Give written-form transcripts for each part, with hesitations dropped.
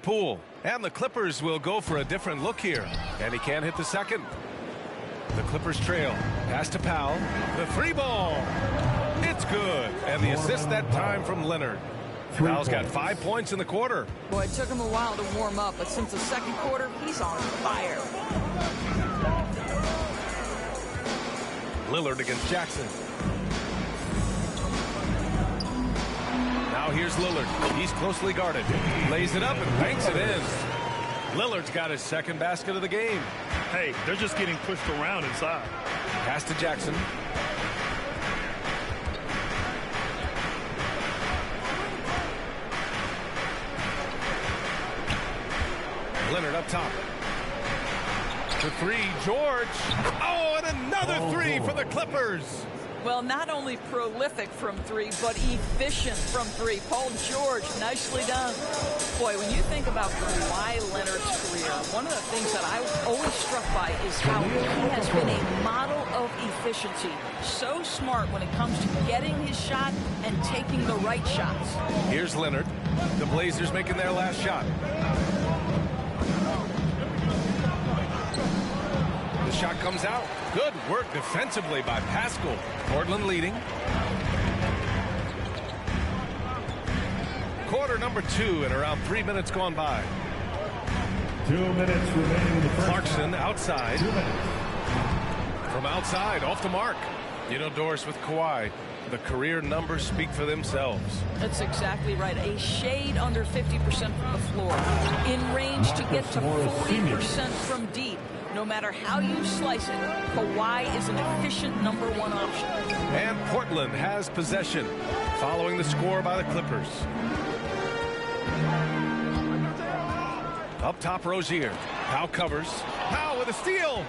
pool. And the Clippers will go for a different look here. And he can't hit the second. The Clippers trail. Pass to Powell. The free ball. It's good. And the assist that time from Leonard. Powell's got 5 points in the quarter. Boy, it took him a while to warm up, but since the second quarter, he's on fire. Lillard against Jackson. Now here's Lillard. He's closely guarded. Lays it up and banks it in. Lillard's got his second basket of the game. Hey, they're just getting pushed around inside. Pass to Jackson. Leonard up top. The three, George. Oh, and another three for the Clippers. Well, not only prolific from three, but efficient from three. Paul George, nicely done. Boy, when you think about Kawhi Leonard's career, one of the things that I'm always struck by is how he has been a model of efficiency. So smart when it comes to getting his shot and taking the right shots. Here's Leonard. The Blazers making their last shot. The shot comes out. Good work defensively by Pascal. Portland leading. Quarter number 2 and around 3 minutes gone by. 2 minutes remaining in the first. Clarkson outside. 2 minutes. From outside, off the mark. You know, Doris, with Kawhi, the career numbers speak for themselves. That's exactly right. A shade under 50% from the floor. In range to get to 40% from deep. No matter how you slice it, Kawhi is an efficient number 1 option. And Portland has possession, following the score by the Clippers. Up top, Rozier. Powell covers. Powell with a steal.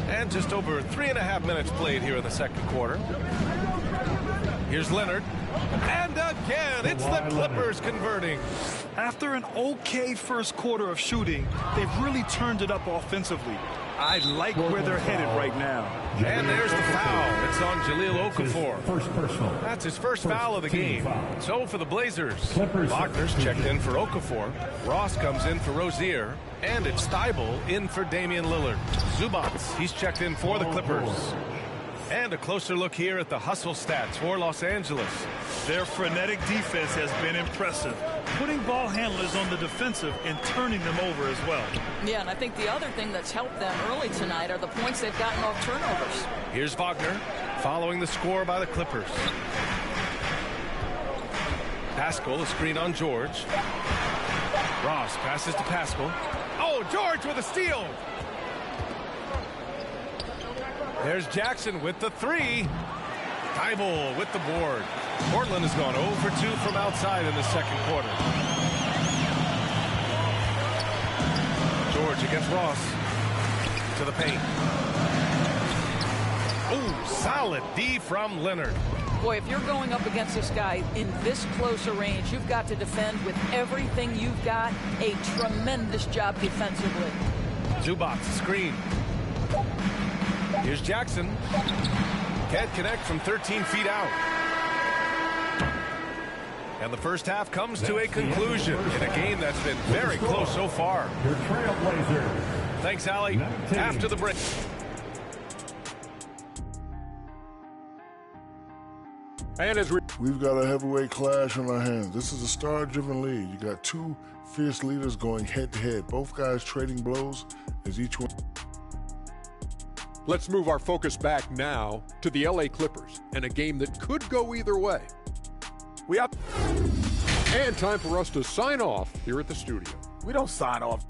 And just over 3.5 minutes played here in the second quarter. Here's Leonard. And again, it's the Clippers converting. After an okay first quarter of shooting, they've really turned it up offensively. I like where they're headed right now. And there's the foul. It's on Jahlil Okafor. First personal. That's his first foul of the game. So for the Blazers, Wagner's checked in for Okafor. Ross comes in for Rozier. And it's Thibault in for Damian Lillard. Zubats, he's checked in for the Clippers. And a closer look here at the hustle stats for Los Angeles. Their frenetic defense has been impressive, putting ball handlers on the defensive and turning them over as well. Yeah, and I think the other thing that's helped them early tonight are the points they've gotten off turnovers. Here's Wagner, following the score by the Clippers. Pascal, a screen on George. Ross passes to Pascal. Oh, George with a steal. There's Jackson with the three. Thibault with the board. Portland has gone 0 for 2 from outside in the second quarter. George against Ross. To the paint. Oh, solid D from Leonard. Boy, if you're going up against this guy in this close a range, you've got to defend with everything you've got. A tremendous job defensively. Zubats, screen. Here's Jackson. Can't connect from 13 feet out. And the first half comes to a conclusion in a game that's been very close so far. Your Trailblazers. Thanks, Allie. After the break. And as we've got a heavyweight clash on our hands. This is a star-driven league. You got two fierce leaders going head-to-head. Both guys trading blows as each one. Let's move our focus back now to the LA Clippers and a game that could go either way. And time for us to sign off here at the studio. We don't sign off.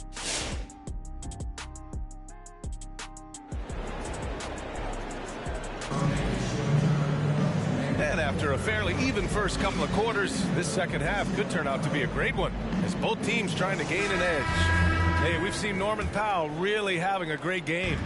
And after a fairly even first couple of quarters, this second half could turn out to be a great one as both teams trying to gain an edge. Hey, we've seen Norman Powell really having a great game.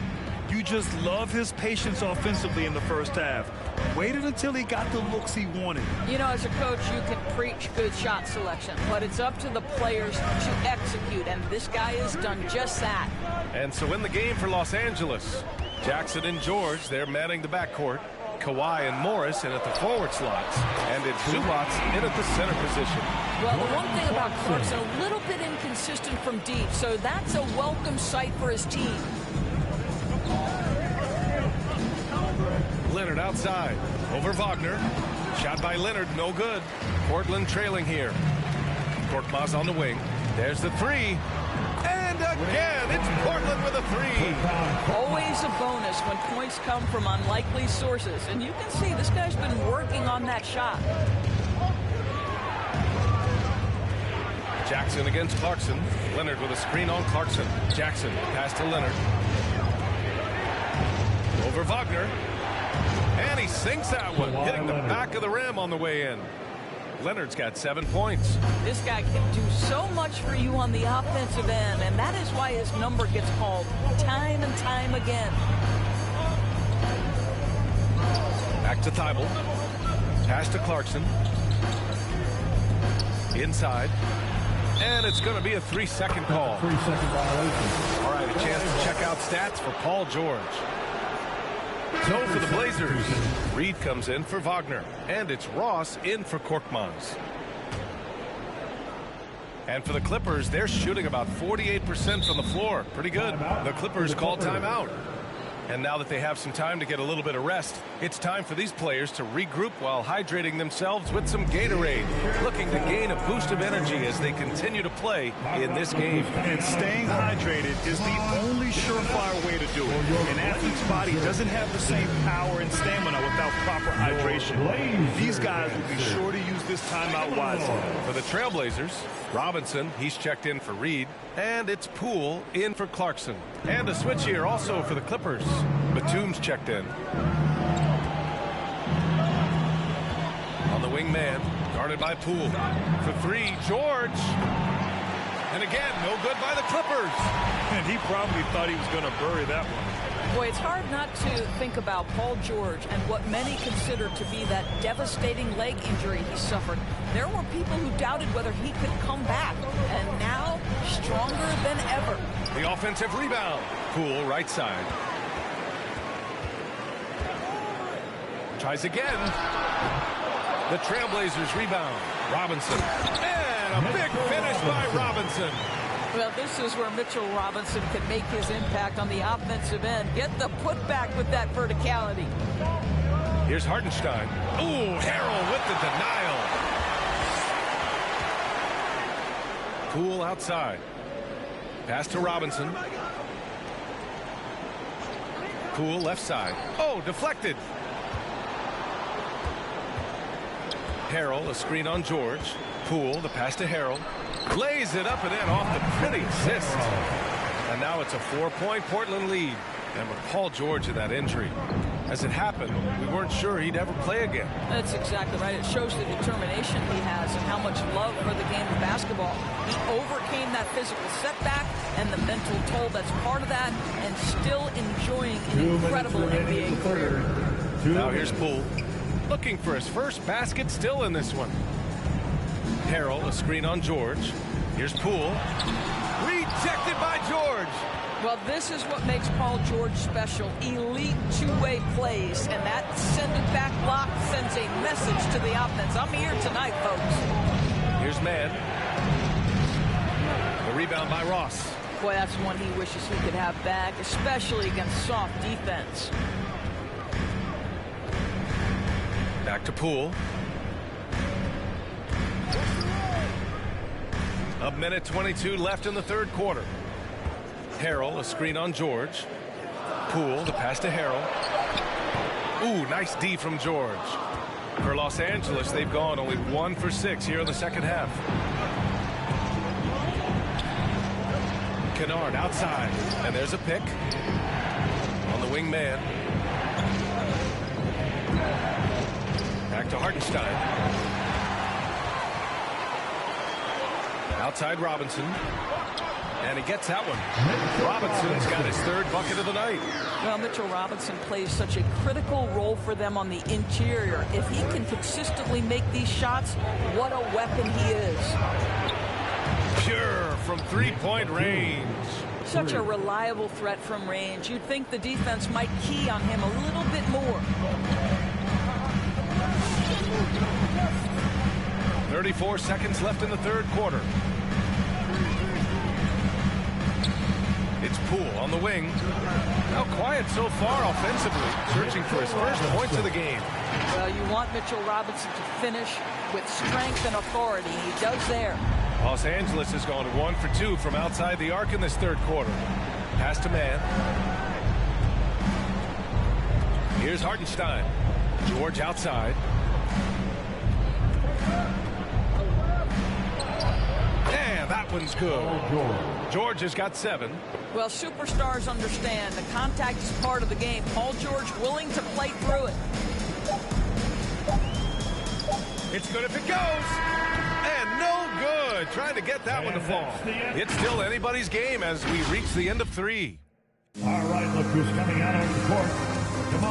You just love his patience offensively in the first half. Waited until he got the looks he wanted. You know, as a coach, you can preach good shot selection, but it's up to the players to execute, and this guy has done just that. And so in the game for Los Angeles, Jackson and George, they're manning the backcourt. Kawhi and Morris in at the forward slots. And it's Zubats in at the center position. Well, the one thing about Clarkson, a little bit inconsistent from deep, so that's a welcome sight for his team. Leonard outside. Over Wagner. Shot by Leonard, no good. Portland trailing here. Korkmaz on the wing. There's the three. And again, it's Portland with a three. Always a bonus when points come from unlikely sources. And you can see this guy's been working on that shot. Jackson against Clarkson. Leonard with a screen on Clarkson. Jackson pass to Leonard. Over Wagner. And he sinks that one, hitting the back of the rim on the way in. Leonard's got 7 points. This guy can do so much for you on the offensive end, and that is why his number gets called time and time again. Back to Thibault. Pass to Clarkson. Inside. And it's going to be a 3-second call. 3-second violation. All right, a chance to check out stats for Paul George. So for the Blazers, Reed comes in for Wagner, and it's Ross in for Korkmaz. And for the Clippers, they're shooting about 48% from the floor. Pretty good. The Clippers call timeout. And now that they have some time to get a little bit of rest, it's time for these players to regroup while hydrating themselves with some Gatorade, looking to gain a boost of energy as they continue to play in this game. And staying hydrated is the only surefire way to do it. An athlete's body doesn't have the same power and stamina without proper hydration. These guys will be sure to use this timeout wisely. For the Trailblazers, Robinson, he's checked in for Reed, and it's Poole in for Clarkson. And a switch here also for the Clippers. Batum's checked in. On the wing man, guarded by Poole. For three, George. And again, no good by the Clippers. And he probably thought he was going to bury that one. Boy, it's hard not to think about Paul George and what many consider to be that devastating leg injury he suffered. There were people who doubted whether he could come back, and now stronger than ever. The offensive rebound. Poole, right side. Tries again. The Trailblazers rebound. Robinson. And a big finish by Robinson. Well, this is where Mitchell Robinson can make his impact on the offensive end. Get the putback with that verticality. Here's Hartenstein. Ooh, Harrell with the denial. Poole outside. Pass to Robinson. Poole left side. Oh, deflected. Harrell, a screen on George. Poole, the pass to Harrell. Lays it up and in off the pretty assist. And now it's a 4-point Portland lead. And with Paul George and that injury, as it happened, we weren't sure he'd ever play again. That's exactly right. It shows the determination he has and how much love for the game of basketball. He overcame that physical setback and the mental toll that's part of that, and still enjoying an incredible NBA career. Now here's Poole, looking for his first basket, still in this one. Harrell, a screen on George. Here's Poole. Rejected by George. Well, this is what makes Paul George special. Elite two-way plays, and that send-it-back block sends a message to the offense. I'm here tonight, folks. Here's Mann. The rebound by Ross. Boy, that's one he wishes he could have back, especially against soft defense. Back to Poole. A minute 22 left in the third quarter. Harrell, a screen on George. Poole, the pass to Harrell. Ooh, nice D from George. For Los Angeles, they've gone only 1 for 6 here in the second half. Kennard outside, and there's a pick on the wing man. Back to Hartenstein. Outside Robinson. And he gets that one. Robinson's got his third bucket of the night. Well, Mitchell Robinson plays such a critical role for them on the interior. If he can consistently make these shots, what a weapon he is. Pure from three-point range. Such a reliable threat from range. You'd think the defense might key on him a little bit more. 34 seconds left in the third quarter. It's Poole on the wing. Now quiet so far offensively, searching for his first points of the game. Well, you want Mitchell Robinson to finish with strength and authority. He does there. Los Angeles has gone 1 for 2 from outside the arc in this third quarter. Pass to man. Here's Hartenstein. George outside. And that one's good. George has got 7. Well, superstars understand the contact is part of the game. Paul George willing to play through it. It's good if it goes. And no good. Trying to get that one to fall. It's still anybody's game as we reach the end of 3. All right, look who's coming out on the court.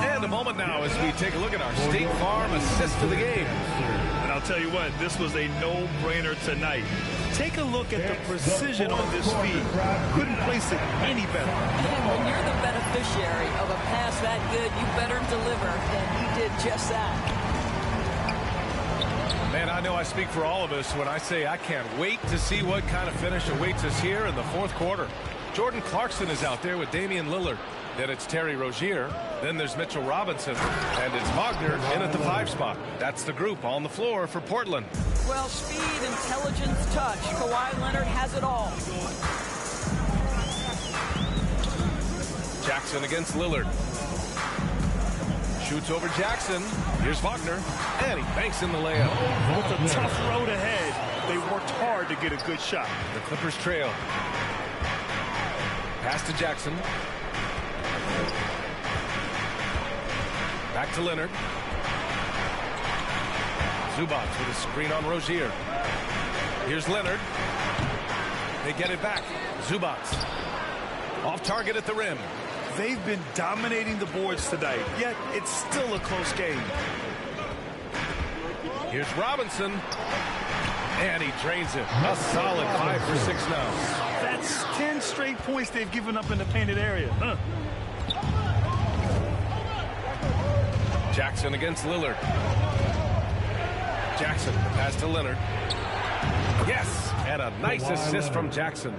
And a moment now as we take a look at our State Farm assist to the game. And I'll tell you what, this was a no-brainer tonight. Take a look at the precision on this feed. Couldn't place it any better. And when you're the beneficiary of a pass that good, you better deliver. And he did just that. Man, I know I speak for all of us when I say I can't wait to see what kind of finish awaits us here in the fourth quarter. Jordan Clarkson is out there with Damian Lillard. Then it's Terry Rozier. Then there's Mitchell Robinson. And it's Wagner in at the 5 spot. That's the group on the floor for Portland. Well, speed, intelligence, touch. Kawhi Leonard has it all. Jackson against Lillard. Shoots over Jackson. Here's Wagner. And he banks in the layup. With a tough road ahead, they worked hard to get a good shot. The Clippers trail. Pass to Jackson. Back to Leonard. Zubats with a screen on Rozier. Here's Leonard. They get it back. Zubats. Off target at the rim. They've been dominating the boards tonight, yet it's still a close game. Here's Robinson. And he drains it. A solid 5 for 6 now. That's 10 straight points they've given up in the painted area. Jackson against Lillard. Jackson, pass to Leonard. Yes, and a nice assist from Jackson.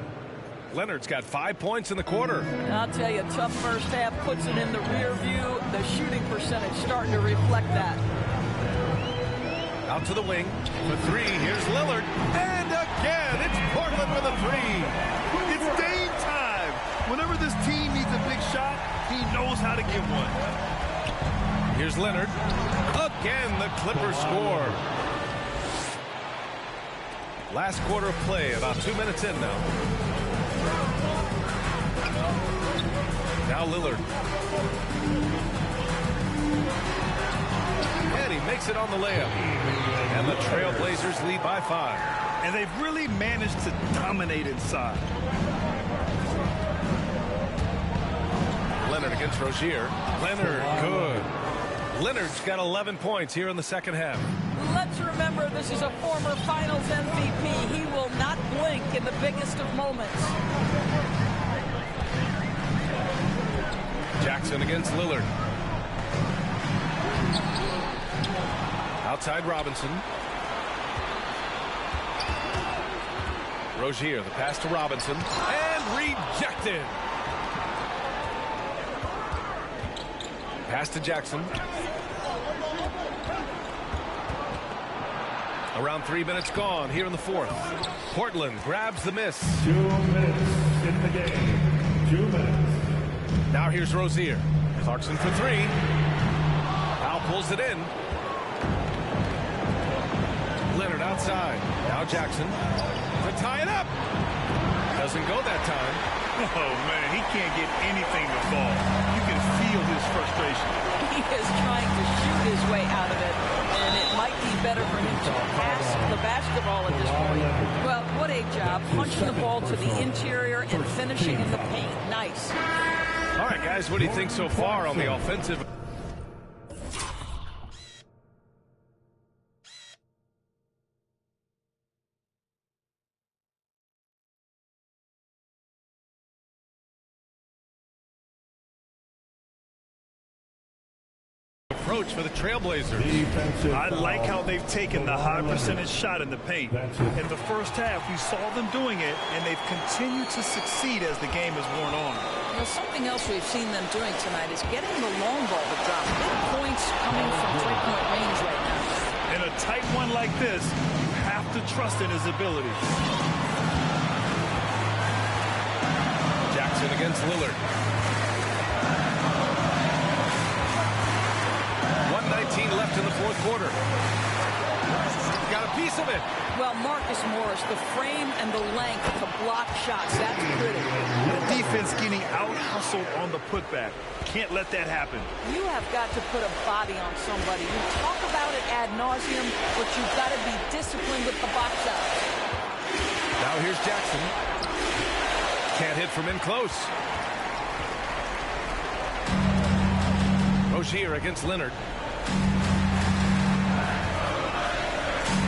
Leonard's got 5 points in the quarter. I'll tell you, tough first half puts it in the rear view. The shooting percentage starting to reflect that. Out to the wing for 3. Here's Lillard. And again, it's Portland with a 3. It's Dame time. Whenever this team needs a big shot, he knows how to give one. Here's Leonard. Again, the Clippers score. Last quarter of play, about 2 minutes in now. Now Lillard. And he makes it on the layup. And the Trail Blazers lead by 5. And they've really managed to dominate inside. Leonard against Rozier. Leonard, good. Leonard's got 11 points here in the second half. Let's remember this is a former Finals MVP. He will not blink in the biggest of moments. Jackson against Lillard. Outside Robinson. Rozier, the pass to Robinson. And rejected. Pass to Jackson. Around 3 minutes gone here in the fourth. Portland grabs the miss. 2 minutes in the game. 2 minutes. Now here's Rozier. Clarkson for 3. Powell pulls it in. Leonard outside. Now Jackson to tie it up. Doesn't go that time. Oh, man, he can't get anything to fall. You can feel his frustration. He is trying to shoot his way out of it, and it might be better for him to pass the basketball at this point. Well, what a job, punching the ball to the interior and finishing in the paint. Nice. All right, guys, what do you think so far on the offensive? approach for the Trailblazers. I like how they've taken the high percentage shot in the paint. In the first half, we saw them doing it, and they've continued to succeed as the game has worn on. You know, something else we've seen them doing tonight is getting the long ball to drop. Big points coming from three-point range right now. In a tight one like this, you have to trust in his ability. Jackson against Lillard. 1:19 left in the fourth quarter. Got a piece of it. Well, Marcus Morris, the frame and the length to block shots, that's critical. The defense getting out-hustled on the putback. Can't let that happen. You have got to put a body on somebody. You talk about it ad nauseum, but you've got to be disciplined with the box out. Now here's Jackson. Can't hit from in close. Rozier against Leonard.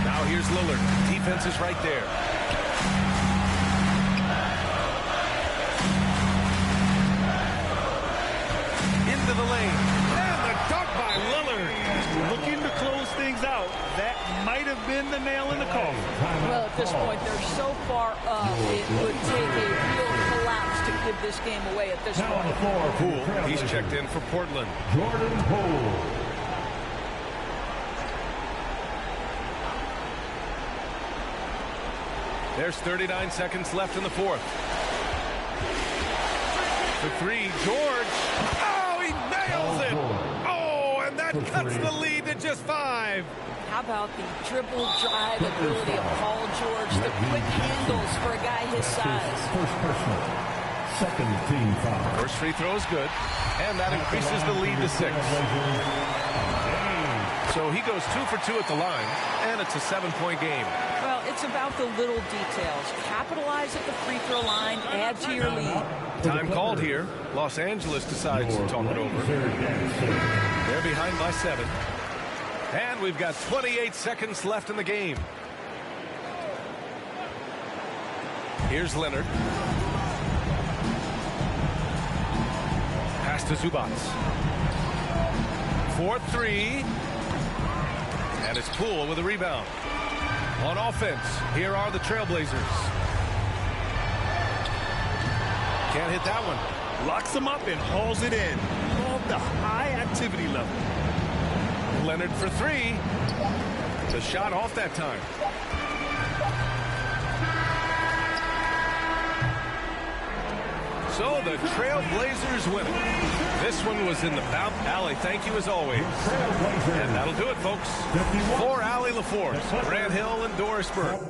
Now here's Lillard. Defense is right there. Into the lane. And the dunk by Lillard. Looking to close things out. That might have been the nail in the coffin. Well, at this point, they're so far up, it would take a real collapse to give this game away at this point. Poole, he's checked in for Portland. Jordan Poole. There's 39 seconds left in the fourth. For three, George. Oh, he nails it. Oh, and that cuts the lead to just 5. How about the dribble drive ability of Paul George, the quick handles for a guy his size. First personal. Second team foul. First free throw is good, and that increases the lead to 6. So he goes 2 for 2 at the line, and it's a 7-point game. Well, it's about the little details. Capitalize at the free throw line, add to your lead. Time called here. Los Angeles decides to talk it over. They're behind by 7. And we've got 28 seconds left in the game. Here's Leonard. Pass to Zubats. 4-3. And it's Poole with a rebound. On offense, here are the Trailblazers. Can't hit that one. Locks him up and hauls it in. Love the high activity level. Leonard for 3. The shot off that time. So the Trailblazers win it. This one was in the alley. Thank you as always. And that'll do it, folks. For Allie LaForce, Grant Hill, and Doris Burke.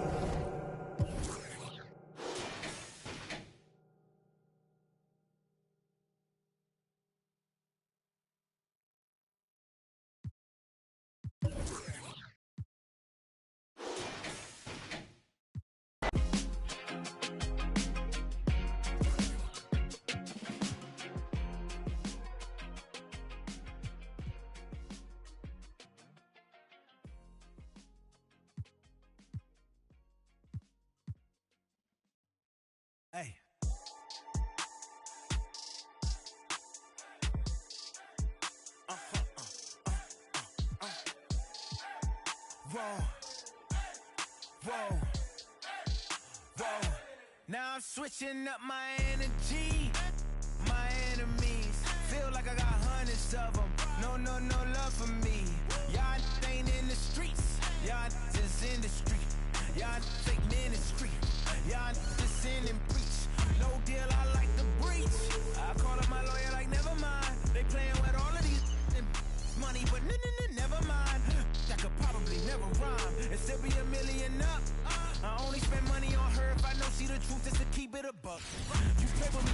Hey. Whoa. Whoa. Whoa. Now I'm switching up my energy. My enemies feel like I got hundreds of them. No love for me. Y'all ain't in the streets. Y'all just in the street. Y'all fake ministry. Y'all just sin and preach. No deal, I like the breach. I call up my lawyer like, never mind. They playing with all of these money, but never mind. That could probably never rhyme and still be $1 million up. I only spend money on her if I know she the truth, just to keep it a buck. You play with me.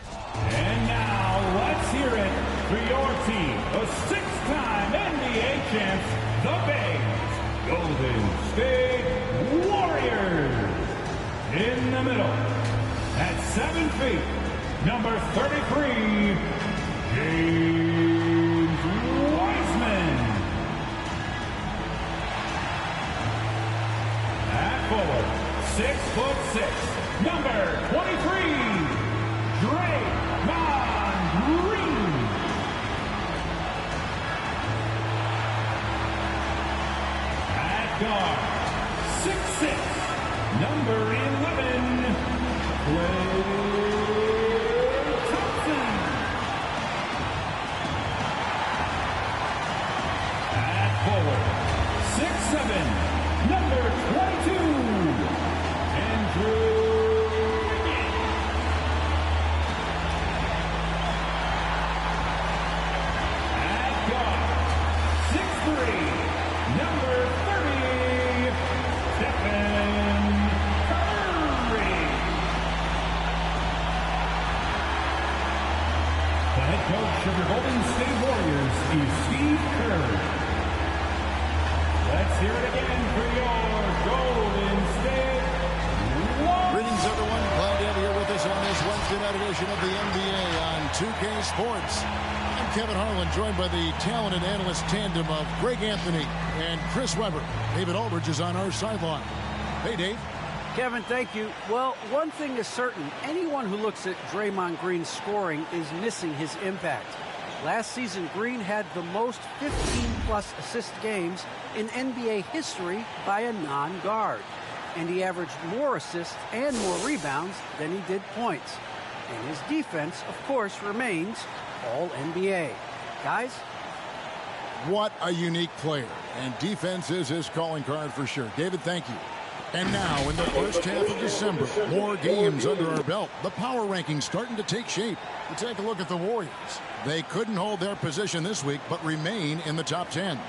And now, let's hear it for your team, the 6-time NBA champs, the Bays, Golden State Warriors. In the middle, at 7 feet, number 33, James Wiseman. At forward, 6'6", number 23, Draymond Green. guard, 6'6", number 11, Thompson. At forward, 6'7", number 22, Andrew. At guard, 6'3", number 30, Stephen Curry. The head coach of your Golden State Warriors is Steve Kerr. Let's hear it again for your Golden State Warriors. Greetings, everyone. Glad to have you here with us on this Wednesday night edition of the NBA on 2K Sports. I'm Kevin Harlan, joined by the talented analyst tandem of Greg Anthony and Chris Webber. David Aldridge is on our sideline. Hey, Dave. Kevin, thank you. Well, one thing is certain. Anyone who looks at Draymond Green's scoring is missing his impact. Last season, Green had the most 15-plus assist games in NBA history by a non-guard. And he averaged more assists and more rebounds than he did points. And his defense, of course, remains All-NBA. Guys? What a unique player. And defense is his calling card for sure. David, thank you. And now, in the first half of December, more games under our belt. The power rankings starting to take shape. We take a look at the Warriors. They couldn't hold their position this week, but remain in the top 10.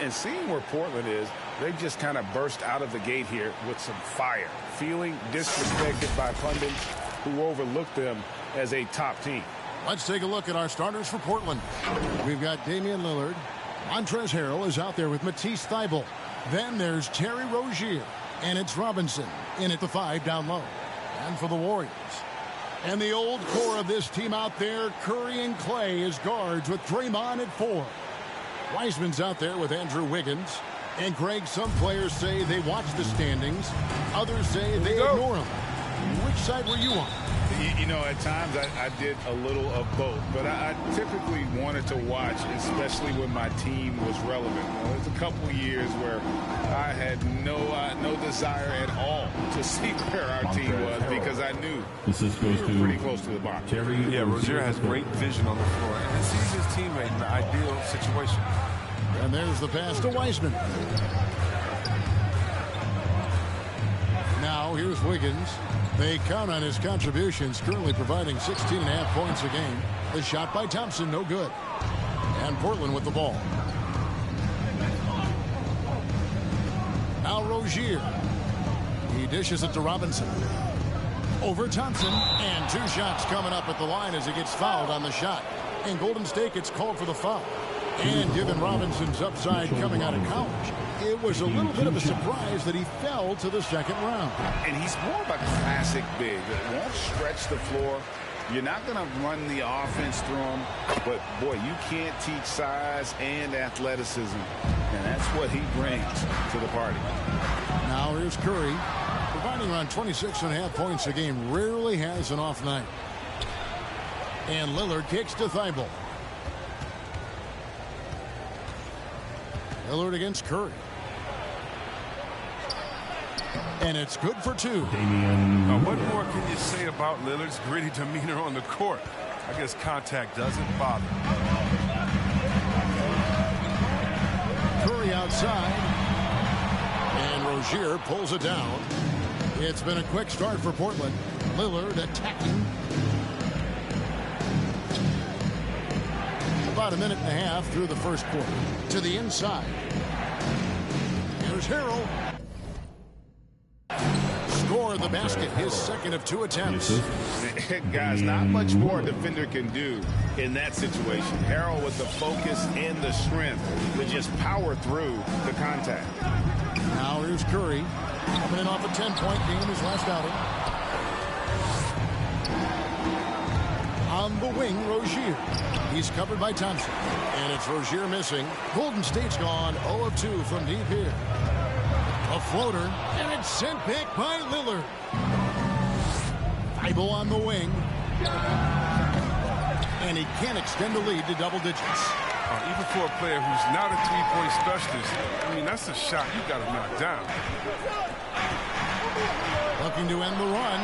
And seeing where Portland is, they just kind of burst out of the gate here with some fire, feeling disrespected by pundits who overlooked them as a top team. Let's take a look at our starters for Portland. We've got Damian Lillard. Montrezl Harrell is out there with Matisse Thybulle. Then there's Terry Rozier. And it's Robinson in at the 5 down low. And for the Warriors. And the old core of this team out there, Curry and Clay as guards with Draymond at 4. Wiseman's out there with Andrew Wiggins. And Greg, some players say they watch the standings. Others say they ignore them. Which side were you on? You know, at times I did a little of both, but I typically wanted to watch, especially when my team was relevant. There's a couple years where I had no desire at all to see where our team was because I knew we were pretty close to the bottom. Yeah, Rozier has great vision on the floor and sees his teammate in the ideal situation. And there's the pass to Wiseman. Now here's Wiggins. They count on his contributions, currently providing 16.5 points a game. The shot by Thompson, no good. And Portland with the ball. Now Rozier. He dishes it to Robinson. Over Thompson. And 2 shots coming up at the line as he gets fouled on the shot. In Golden State gets called for the foul. And given Robinson's upside coming out of college, it was a little bit of a surprise that he fell to the second round. And he's more of a classic big that won't stretch the floor. You're not going to run the offense through him, but boy, you can't teach size and athleticism, and that's what he brings to the party. Now here's Curry, providing around 26.5 points a game, rarely has an off night. And Lillard kicks to Thybulle. Lillard against Curry. And it's good for 2. Now, what more can you say about Lillard's gritty demeanor on the court? I guess contact doesn't bother. Curry outside. And Rozier pulls it down. It's been a quick start for Portland. Lillard attacking. About a minute and a half through the first quarter. To the inside. Here's Harrell. Score the basket, his second of 2 attempts. Guys, not much more a defender can do in that situation. Harrell with the focus and the strength to just power through the contact. Now here's Curry. Coming in off a 10-point game his last outing. On the wing, Rozier. He's covered by Thompson. And it's Rozier missing. Golden State's gone 0 of 2 from deep here. A floater, and it's sent back by Lillard. Thybulle on the wing. And he can't extend the lead to double digits. Even for a player who's not a three-point specialist, I mean, that's a shot you got to knock down. Looking to end the run.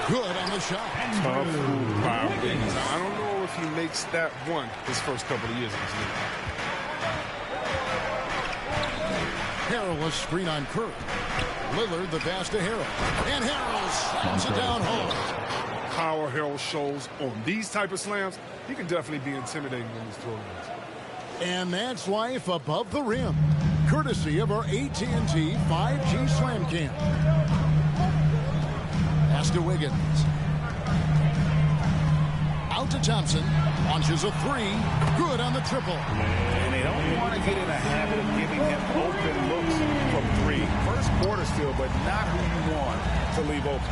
Good on the shot. Tough move by Wiggins. I don't know if he makes that one his first couple of years in this league. Harrell, a screen on Curry. Lillard, the pass to Harrell. And Harrell slams it down home. Power Harrell shows on these type of slams, he can definitely be intimidating when he's throwing these. And that's life above the rim. Courtesy of our AT&T 5G Slam Cam. Pass to Wiggins. Out to Thompson. Launches a three. Good on the triple. And they don't want to get in a habit of giving him open looks from three. First quarter still, but not who you want to leave open.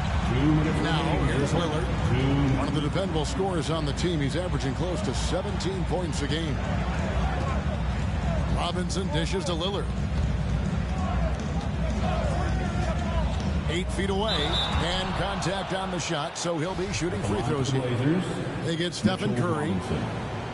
Now, here's Lillard. One of the dependable scorers on the team. He's averaging close to 17 points a game. Robinson dishes to Lillard. 8 feet away, and contact on the shot, so he'll be shooting free throws here. They get Stephen Curry,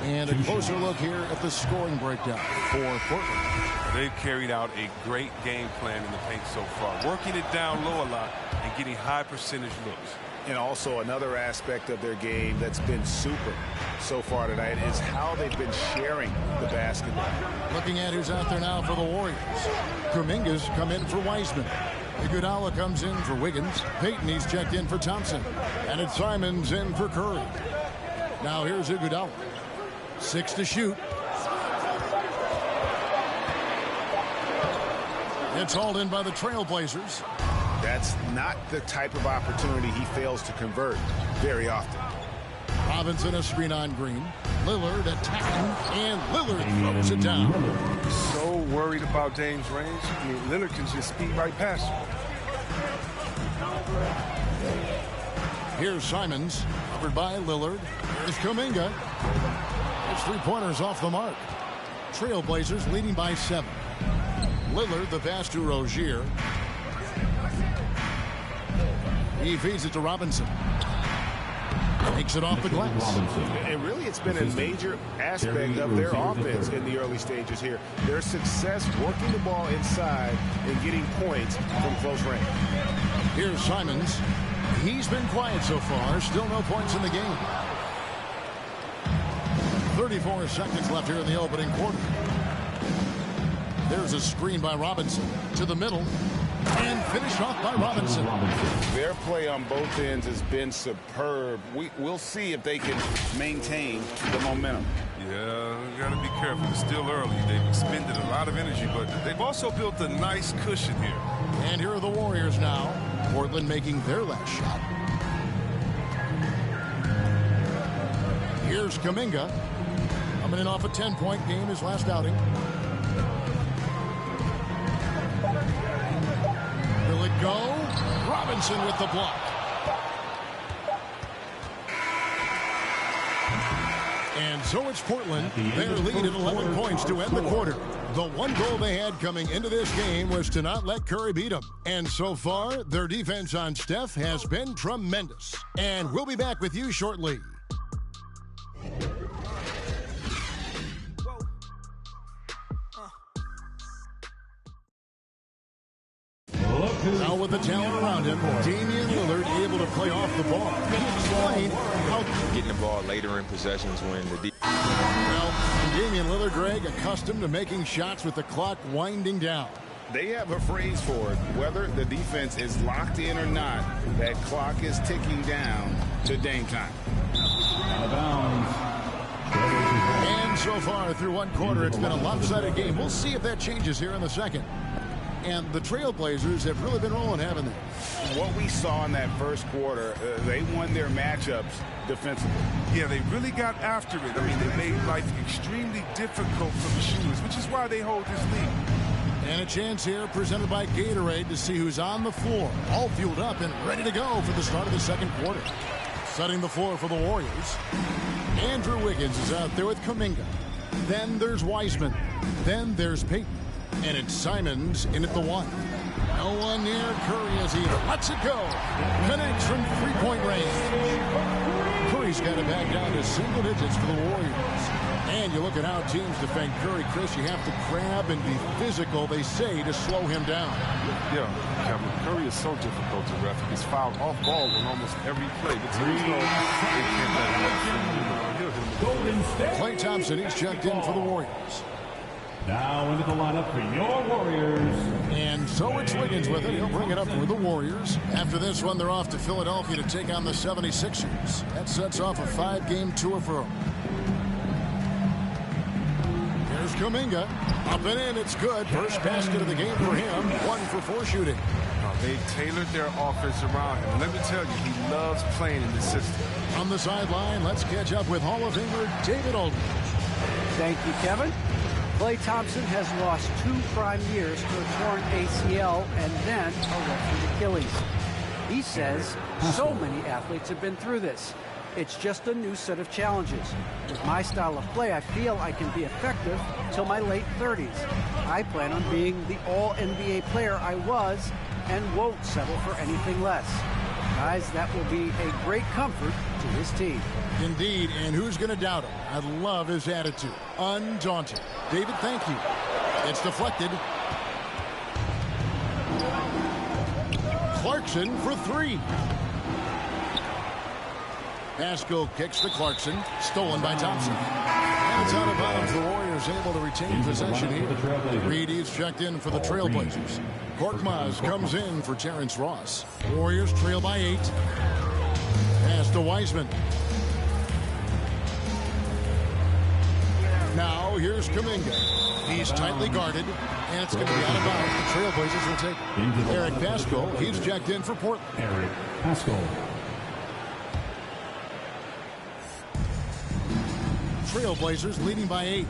and a closer look here at the scoring breakdown for Portland. They've carried out a great game plan in the paint so far, working it down low a lot and getting high percentage looks. And also another aspect of their game that's been super so far tonight is how they've been sharing the basketball. Looking at who's out there now for the Warriors. Kuminga's come in for Wiseman. Iguodala comes in for Wiggins. Payton, he's checked in for Thompson. And it's Simons in for Curry. Now here's Iguodala. 6 to shoot. It's hauled in by the Trailblazers. That's not the type of opportunity he fails to convert very often. Robinson a screen on Green. Lillard attacking, and Lillard throws it down. So worried about Dame's range. I mean, Lillard can just speed right past you. Here's Simons, covered by Lillard. Here's Kuminga. His three-pointers off the mark. Trailblazers leading by 7. Lillard, the pass to Rozier. He feeds it to Robinson. Takes it off the glass. And really, it's been a major aspect of their offense in the early stages here. Their success working the ball inside and getting points from close range. Here's Simons. He's been quiet so far. Still no points in the game. 34 seconds left here in the opening quarter. There's a screen by Robinson to the middle. And finished off by Robinson. Their play on both ends has been superb. We'll see if they can maintain the momentum. Yeah, got to be careful. It's still early. They've expended a lot of energy, but they've also built a nice cushion here. And here are the Warriors now. Portland making their last shot. Here's Kuminga. Coming in off a 10-point game his last outing. Will it go? Robinson with the block. And so it's Portland. Their lead at 11 points to end the quarter. The one goal they had coming into this game was to not let Curry beat them. And so far, their defense on Steph has been tremendous. And we'll be back with you shortly. Now with the talent around him, Damian Lillard able to play off the ball. Explain how getting the ball later in possessions when the well, Damian Lillard, Greg, accustomed to making shots with the clock winding down. They have a phrase for it. Whether the defense is locked in or not, that clock is ticking down to Dame time. And so far through one quarter, it's been a lopsided game. We'll see if that changes here in the second. And the Trailblazers have really been rolling, haven't they? What we saw in that first quarter, they won their matchups defensively. Yeah, they really got after it. I mean, they made life extremely difficult for the shooters, which is why they hold this lead. And a chance here presented by Gatorade to see who's on the floor. All fueled up and ready to go for the start of the second quarter. Setting the floor for the Warriors. Andrew Wiggins is out there with Kuminga. Then there's Wiseman. Then there's Payton. And it's Simons in at the 1. No one near Curry as he lets it go. Connects from three-point range. Curry's got it back down to single digits for the Warriors. And you look at how teams defend Curry, Chris, you have to grab and be physical, they say, to slow him down. Yeah, Kevin, Curry is so difficult to ref. He's fouled off ball on almost every play. The teams know they can't let him off. Klay Thompson, he's checked in for the Warriors. Now into the lineup for your Warriors. And so it's Wiggins with it. He'll bring it up for the Warriors. After this one, they're off to Philadelphia to take on the 76ers. That sets off a 5-game tour for them. Here's Kuminga. Up and in, it's good. First basket of the game for him. 1 for 4 shooting. They've tailored their offense around him. Let me tell you, he loves playing in this system. On the sideline, let's catch up with Hall of Famer David Aldridge. Thank you, Kevin. Klay Thompson has lost 2 prime years to a torn ACL and then a ruptured Achilles. He says so many athletes have been through this. It's just a new set of challenges. With my style of play, I feel I can be effective till my late 30s. I plan on being the all-NBA player I was and won't settle for anything less. Guys, that will be a great comfort to his team. Indeed, and who's going to doubt him? I love his attitude. Undaunted. David, thank you. It's deflected. Clarkson for 3. Pascal kicks to Clarkson. Stolen by Thompson. And it's out of bounds. The Warriors able to retain possession here. Reedy's checked in for the Trailblazers. Korkmaz comes in for Terrence Ross. Warriors trail by 8. Pass to Wiseman. Now here's Kuminga. He's tightly guarded, and it's going to be out of bounds. The Trailblazers will take Eric Pascal. He's checked in for Portland. Eric Pascal. Trailblazers leading by 8.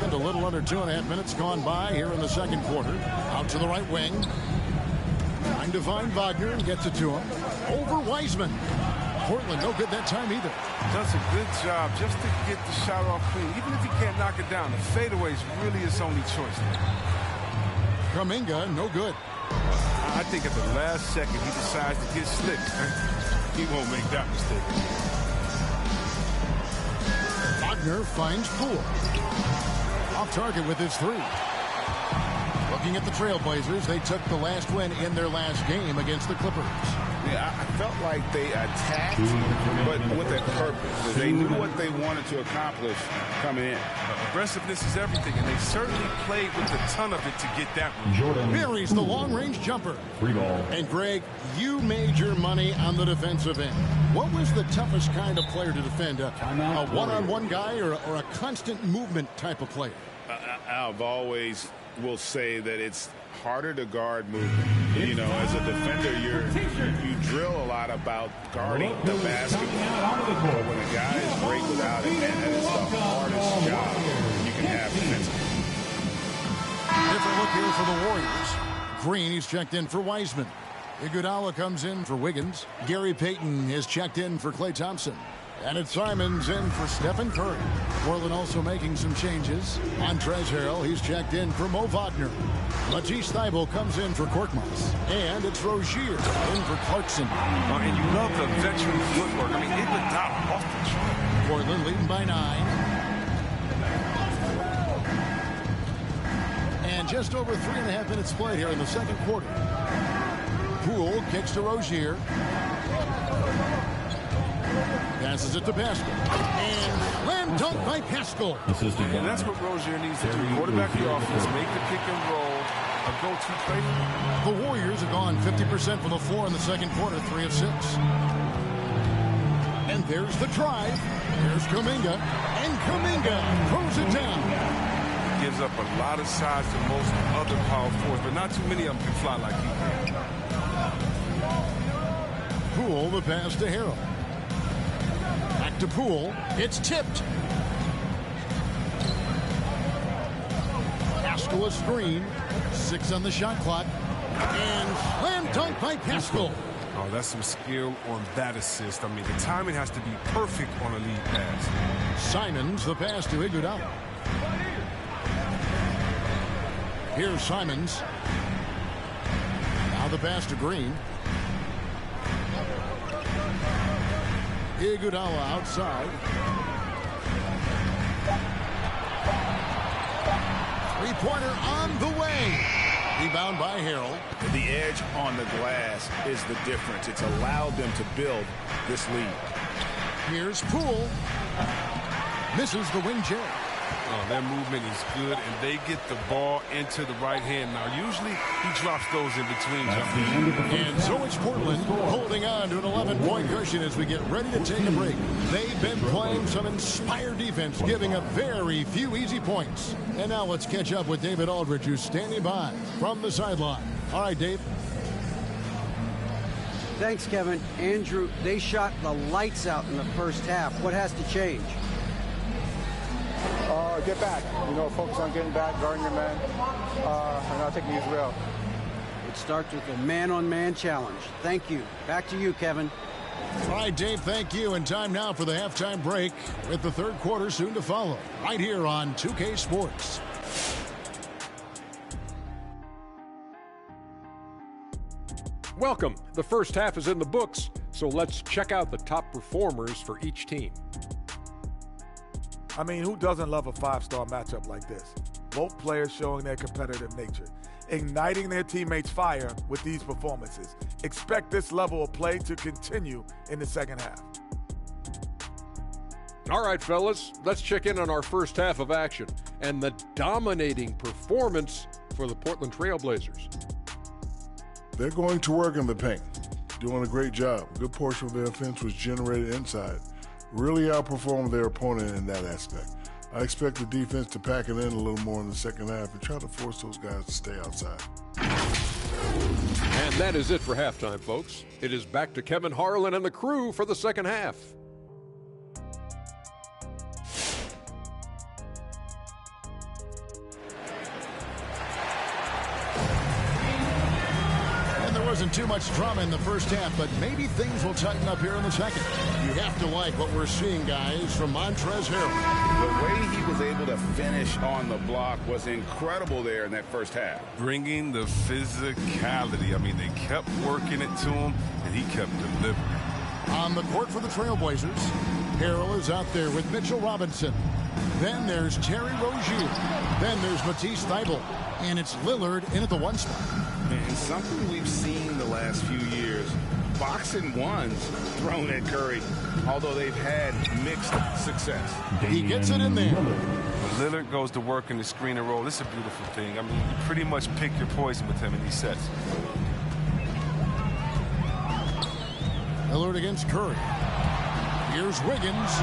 And a little under 2.5 minutes gone by here in the second quarter. Out to the right wing. Trying to find Wagner and gets it to him. Over Wiseman. Portland no good that time either. Does a good job just to get the shot off clean. Even if he can't knock it down, the fadeaway is really his only choice. Kuminga no good. I think at the last second he decides to get slick. He won't make that mistake. Wagner finds Poole. Off target with his 3. Looking at the Trailblazers, they took the last win in their last game against the Clippers. Yeah, I felt like they attacked, but with a purpose. They knew what they wanted to accomplish coming in. Aggressiveness is everything, and they certainly played with a ton of it to get that one. Buries the long-range jumper. Free ball. And Greg, you made your money on the defensive end. What was the toughest kind of player to defend? A one-on-one guy or a constant movement type of player? I've always will say that it's harder to guard movement. You know, as a defender, you drill a lot about guarding the basketball. But when a guy is great without it, man, that is the hardest job you can have defensively. Different look here for the Warriors. Green, he's checked in for Wiseman. Iguodala comes in for Wiggins. Gary Payton is checked in for Klay Thompson. And it's Simons in for Stephen Curry. Portland also making some changes. Montrezl Harrell, he's checked in for Mo Wagner. Matisse Thybulle comes in for Korkmaz. And it's Rozier in for Clarkson. And you love the veteran footwork. I mean, Iguodala off the chart. Portland leading by 9. And just over 3.5 minutes played here in the second quarter. Poole kicks to Rozier. Passes it to Pascal. And slam dunk by Pascal. And that's what Rozier needs to do. Quarterback the offense, make the pick and roll, a go-to play. The Warriors have gone 50% from the floor in the second quarter, 3 of 6. And there's the drive. There's Kuminga. And Kuminga throws it down. Gives up a lot of size to most other power forwards, but not too many of them can fly like he can. Poole, the pass to Harrell. Back to Poole. It's tipped. Pascal a screen. 6 on the shot clock. And slam dunk by Pascal. Oh, that's some skill on that assist. I mean, the timing has to be perfect on a lead pass. Simons, the pass to Iguodala. Here's Simons. Now the pass to Green. Iguodala outside. Three-pointer on the way. Rebound by Harrell. The edge on the glass is the difference. It's allowed them to build this lead. Here's Poole. Misses the wing J. Oh, their movement is good, and they get the ball into the right hand. Now, usually he drops those in between jumpers. And so it's Portland holding on to an 11-point cushion as we get ready to take a break. They've been playing some inspired defense, giving up very few easy points. And now let's catch up with David Aldridge, who's standing by from the sideline. All right, Dave. Thanks, Kevin. Andrew, they shot the lights out in the first half. What has to change? Get back. Focus on getting back, guarding your man, and not taking these real. It starts with a man-on-man challenge. Thank you. Back to you, Kevin. All right, Dave, thank you. And time now for the halftime break with the third quarter soon to follow right here on 2K Sports. Welcome. The first half is in the books, so let's check out the top performers for each team. I mean, who doesn't love a five-star matchup like this? Both players showing their competitive nature, igniting their teammates' fire with these performances. Expect this level of play to continue in the second half. All right, fellas, let's check in on our first half of action and the dominating performance for the Portland Trail Blazers. They're going to work in the paint, doing a great job. A good portion of their offense was generated inside. Really outperformed their opponent in that aspect. I expect the defense to pack it in a little more in the second half and try to force those guys to stay outside. And that is it for halftime, folks. It is back to Kevin Harlan and the crew for the second half. Wasn't too much drama in the first half, but maybe things will tighten up here in the second. You have to like what we're seeing, guys, from Montrezl Harrell. The way he was able to finish on the block was incredible there in that first half. Bringing the physicality. I mean, they kept working it to him, and he kept delivering. On the court for the Trailblazers, Harrell is out there with Mitchell Robinson. Then there's Terry Rozier. Then there's Matisse Thybulle. And it's Lillard in at the one spot. And something we've seen the last few years, boxing ones thrown at Curry, although they've had mixed success. He gets it in there. When Lillard goes to work in the screen and roll, this is a beautiful thing. I mean, you pretty much pick your poison with him in these sets. Lillard against Curry. Here's Wiggins.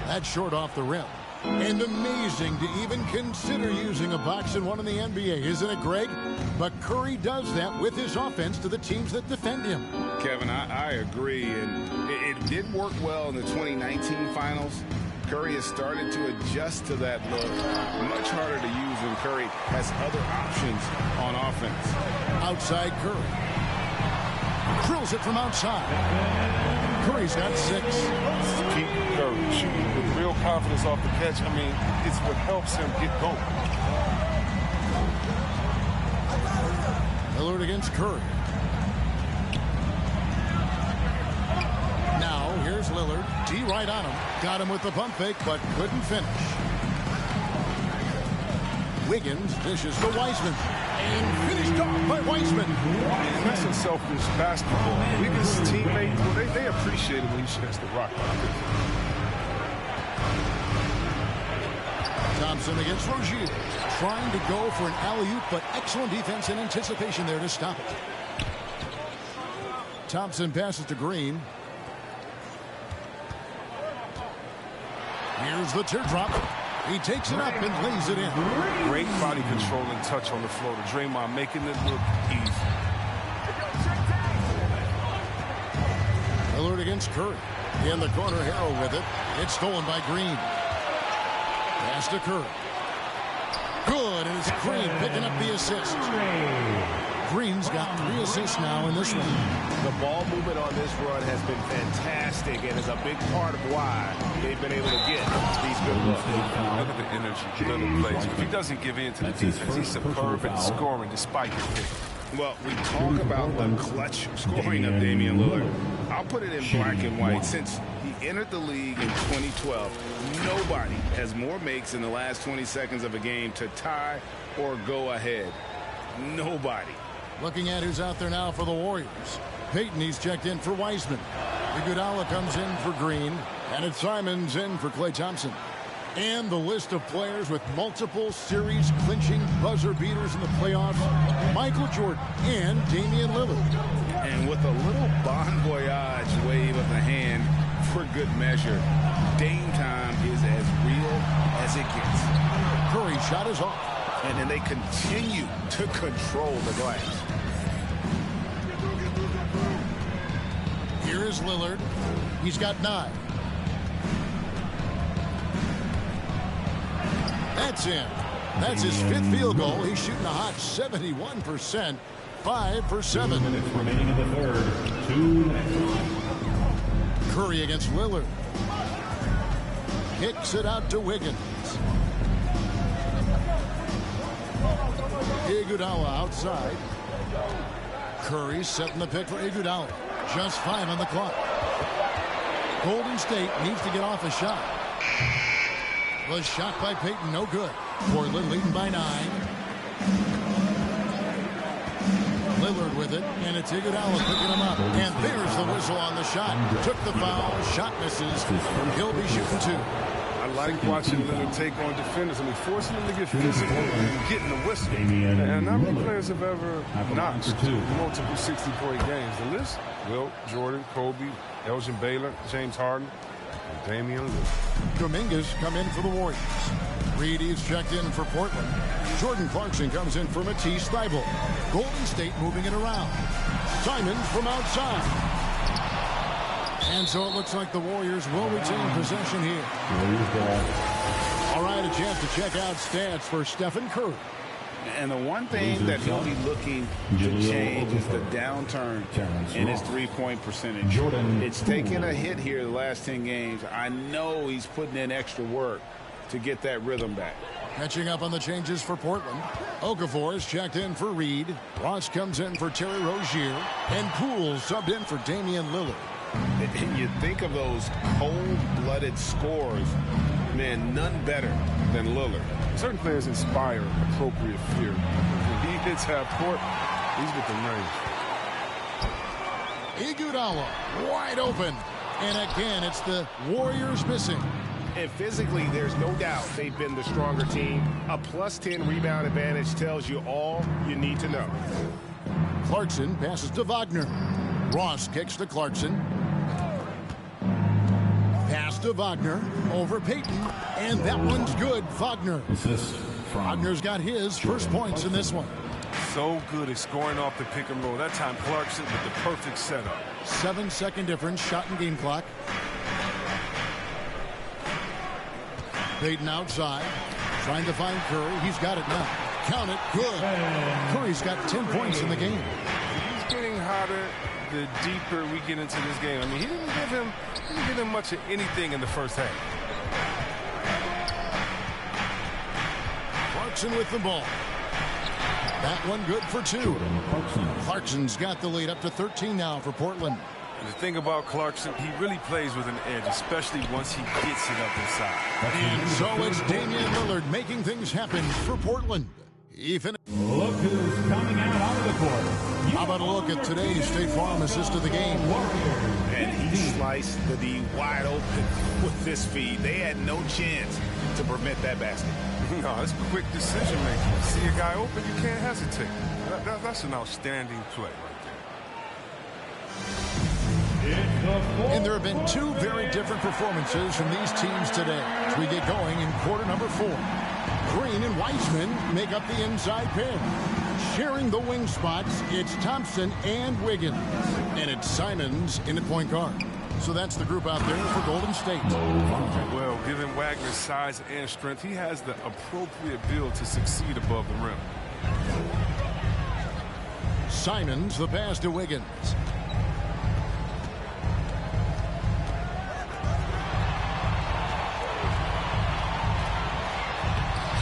That's short off the rim. And amazing to even consider using a box and one in the NBA, isn't it, Greg? But Curry does that with his offense to the teams that defend him. Kevin, I agree, and it did work well in the 2019 finals. Curry has started to adjust to that look. Much harder to use when Curry has other options on offense. Outside Curry. Drills it from outside. Curry's got 6. Keep Curry shooting with real confidence off the catch. I mean, it's what helps him get going. Lillard against Curry. Now, here's Lillard. D right on him. Got him with the pump fake, but couldn't finish. Wiggins dishes to Wiseman. And finished off by Wiseman. That's a selfish basketball. Wiggins' teammates, well, they appreciate it when he shares the rock. Thompson against Rozier. Trying to go for an alley-oop, but excellent defense and anticipation there to stop it. Thompson passes to Green. Here's the teardrop. He takes it up and lays it in. Great body control and touch on the floor to Draymond, making it look easy. Lillard against Curry. In the corner, Harrell with it. It's stolen by Green. Pass to Curry. Good, and it's Green picking up the assist. Green's got 3 assists now in this one. The ball movement on this run has been fantastic and is a big part of why they've been able to get these good looks. Look at the energy Lillard plays. If he doesn't give in to the defense, he's superb in scoring despite his pick. Well, we talk about the clutch scoring of Damian Lillard. I'll put it in black and white. Since he entered the league in 2012, nobody has more makes in the last 20 seconds of a game to tie or go ahead. Nobody. Looking at who's out there now for the Warriors. Payton, he's checked in for Wiseman. Iguodala comes in for Green. And it's Simons in for Klay Thompson. And the list of players with multiple series clinching buzzer beaters in the playoffs: Michael Jordan and Damian Lillard. And with a little bon voyage wave of the hand for good measure, Dame time is as real as it gets. Curry's shot is off. And then they continue to control the glass. Here is Lillard. He's got 9. That's in. That's his 5th field goal. He's shooting a hot 71%. 5 for 7. 2 minutes remaining in the third. 2 minutes. Curry against Lillard. Kicks it out to Wiggins. Iguodala outside. Curry setting the pick for Iguodala. Just 5 on the clock. Golden State needs to get off a shot. Was shot by Payton, no good. Portland leading by 9. Lillard with it, and it's Iguodala picking him up. And there's the whistle on the shot. Took the foul, shot misses. He'll be shooting 2. I like watching Lillard take on defenders. I mean, forcing them to get physical and getting the whistle. And not many players have ever notched multiple 60-point games. The list: Wilt, Jordan, Kobe, Elgin Baylor, James Harden, and Damian Lillard. Dominguez come in for the Warriors. Reed is checked in for Portland. Jordan Clarkson comes in for Matisse Thybulle. Golden State moving it around. Simons from outside. And so it looks like the Warriors will retain possession here. All right, a chance to check out stats for Stephen Curry. And the one thing that he'll be looking to change is the downturn in his three-point percentage. It's taken a hit here the last 10 games. I know he's putting in extra work to get that rhythm back. Catching up on the changes for Portland. Okafor is checked in for Reed. Ross comes in for Terry Rozier. And Poole subbed in for Damian Lillard. And you think of those cold-blooded scores, man, none better than Lillard. Certain players inspire appropriate fear. When he hits half court, he's within range. Iguodala wide open. And again, it's the Warriors missing. And physically, there's no doubt they've been the stronger team. A +10 rebound advantage tells you all you need to know. Clarkson passes to Wagner. Ross kicks to Clarkson. Pass to Wagner over Payton. And that one's good. Wagner. Wagner's got his first points in this one. So good at scoring off the pick and roll. That time Clarkson with the perfect setup. 7-second difference, shot and game clock. Payton outside, trying to find Curry. He's got it now. Count it, good. Curry's got 10 points in the game. He's getting hotter the deeper we get into this game. I mean, he didn't give him much of anything in the first half. Clarkson with the ball. That one good for 2. Clarkson's got the lead up to 13 now for Portland. And the thing about Clarkson, he really plays with an edge, especially once he gets it up inside. And so it's Damian Lillard making things happen for Portland. Look who's coming out onto the court. How about a look at today's State Farm assist of the game? And he sliced the D wide open with this feed. They had no chance to prevent that basket. No, it's quick decision making. See a guy open, you can't hesitate. That's an outstanding play right there. And there have been 2 very different performances from these teams today as we get going in quarter number 4. Green and Wiseman make up the inside pair. Sharing the wing spots, it's Thompson and Wiggins. And it's Simons in the point guard. So that's the group out there for Golden State. Well, given Wagner's size and strength, he has the appropriate build to succeed above the rim. Simons, the pass to Wiggins.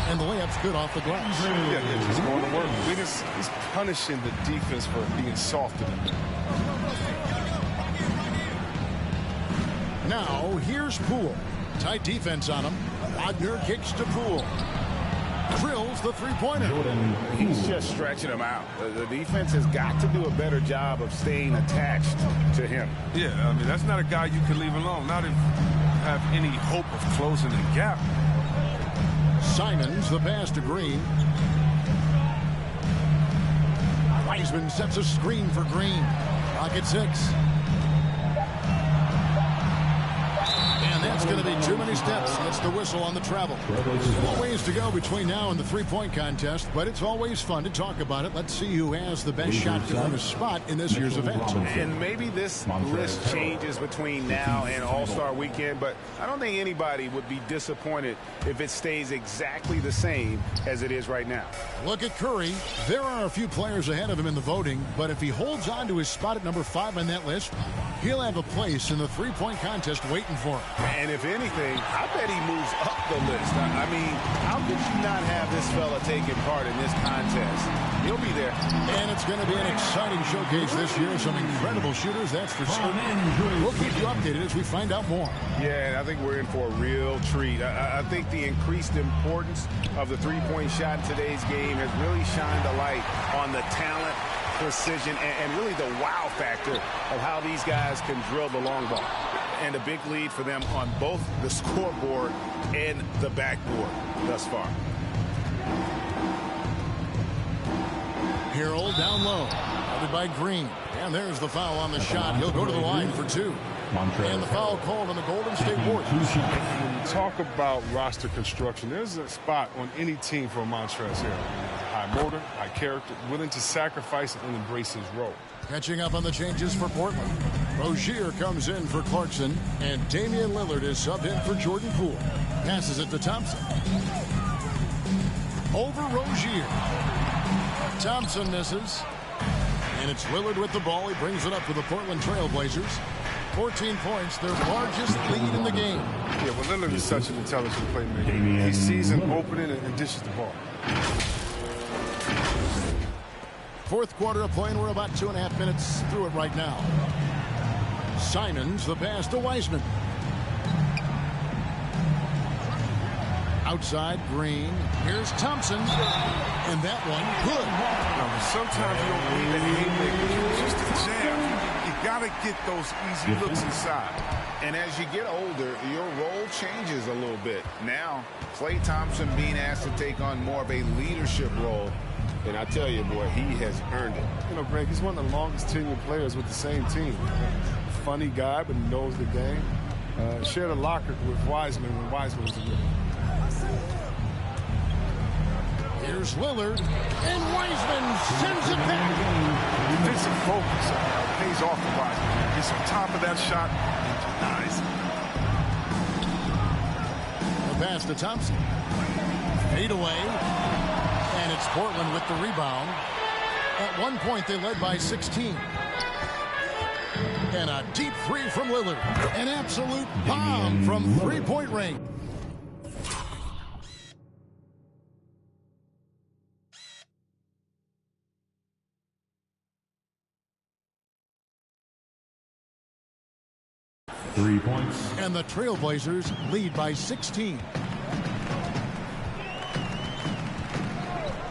And the layup's good off the glass. Yeah, just going to work. He's punishing the defense for being soft in it. Now, here's Poole. Tight defense on him. Wagner kicks to Poole. Drills the three-pointer. He's just stretching him out. The defense has got to do a better job of staying attached to him. Yeah, I mean, that's not a guy you can leave alone. Not if you have any hope of closing the gap. Simons, the pass to Green. Wiseman sets a screen for Green. Rocket 6. And that's going to be too many steps. That's the whistle on the travel. More ways to go between now and the three-point contest, but it's always fun to talk about it. Let's see who has the best shot to earn a spot in this year's event. And maybe this list changes between now and All-Star Weekend, but I don't think anybody would be disappointed if it stays exactly the same as it is right now. Look at Curry. There are a few players ahead of him in the voting, but if he holds on to his spot at number 5 on that list, he'll have a place in the three-point contest waiting for him. And if anything, I bet he moves up the list. I mean, how could you not have this fella taking part in this contest? He'll be there. And it's going to be an exciting showcase this year. Some incredible shooters, that's for certain. We'll keep you updated as we find out more. Yeah, I think we're in for a real treat. I think the increased importance of the three-point shot in today's game has really shined a light on the talent, precision, and really the wow factor of how these guys can drill the long ball. And a big lead for them on both the scoreboard and the backboard thus far. Harrell down low, guarded by Green. And there's the foul on the shot. He'll go to the line for 2. And the foul called on the Golden State Warriors. When you talk about roster construction, there's a spot on any team for Montrezl Harrell. High motor, high character, willing to sacrifice and embrace his role. Catching up on the changes for Portland. Rozier comes in for Clarkson, and Damian Lillard is subbed in for Jordan Poole. Passes it to Thompson. Over Rozier. Thompson misses. And it's Lillard with the ball. He brings it up for the Portland Trail Blazers. 14 points, their largest lead in the game. Yeah, well, Lillard is such an intelligent playmaker. He sees an opening and dishes the ball. Fourth quarter of play, and we're about 2.5 minutes through it right now. Simons, the pass to Wiseman. Outside, Green. Here's Thompson. And that one, good. Now, sometimes you don't need a haymaker, just a jam. You got to get those easy looks inside. And as you get older, your role changes a little bit. Now, Klay Thompson being asked to take on more of a leadership role. And I tell you, boy, he has earned it. You know, Greg, he's one of the longest tenured players with the same team. Funny guy, but he knows the game. Shared a locker with Wiseman when Wiseman was a rookie. Here's Lillard, and Wiseman sends it back. Defensive focus pays off for Wiseman. He's on top of that shot. Nice. The pass to Thompson. Fade away. And it's Portland with the rebound. At one point, they led by 16. And a deep three from Lillard. An absolute bomb from three-point range. Three points. And the Trailblazers lead by 16.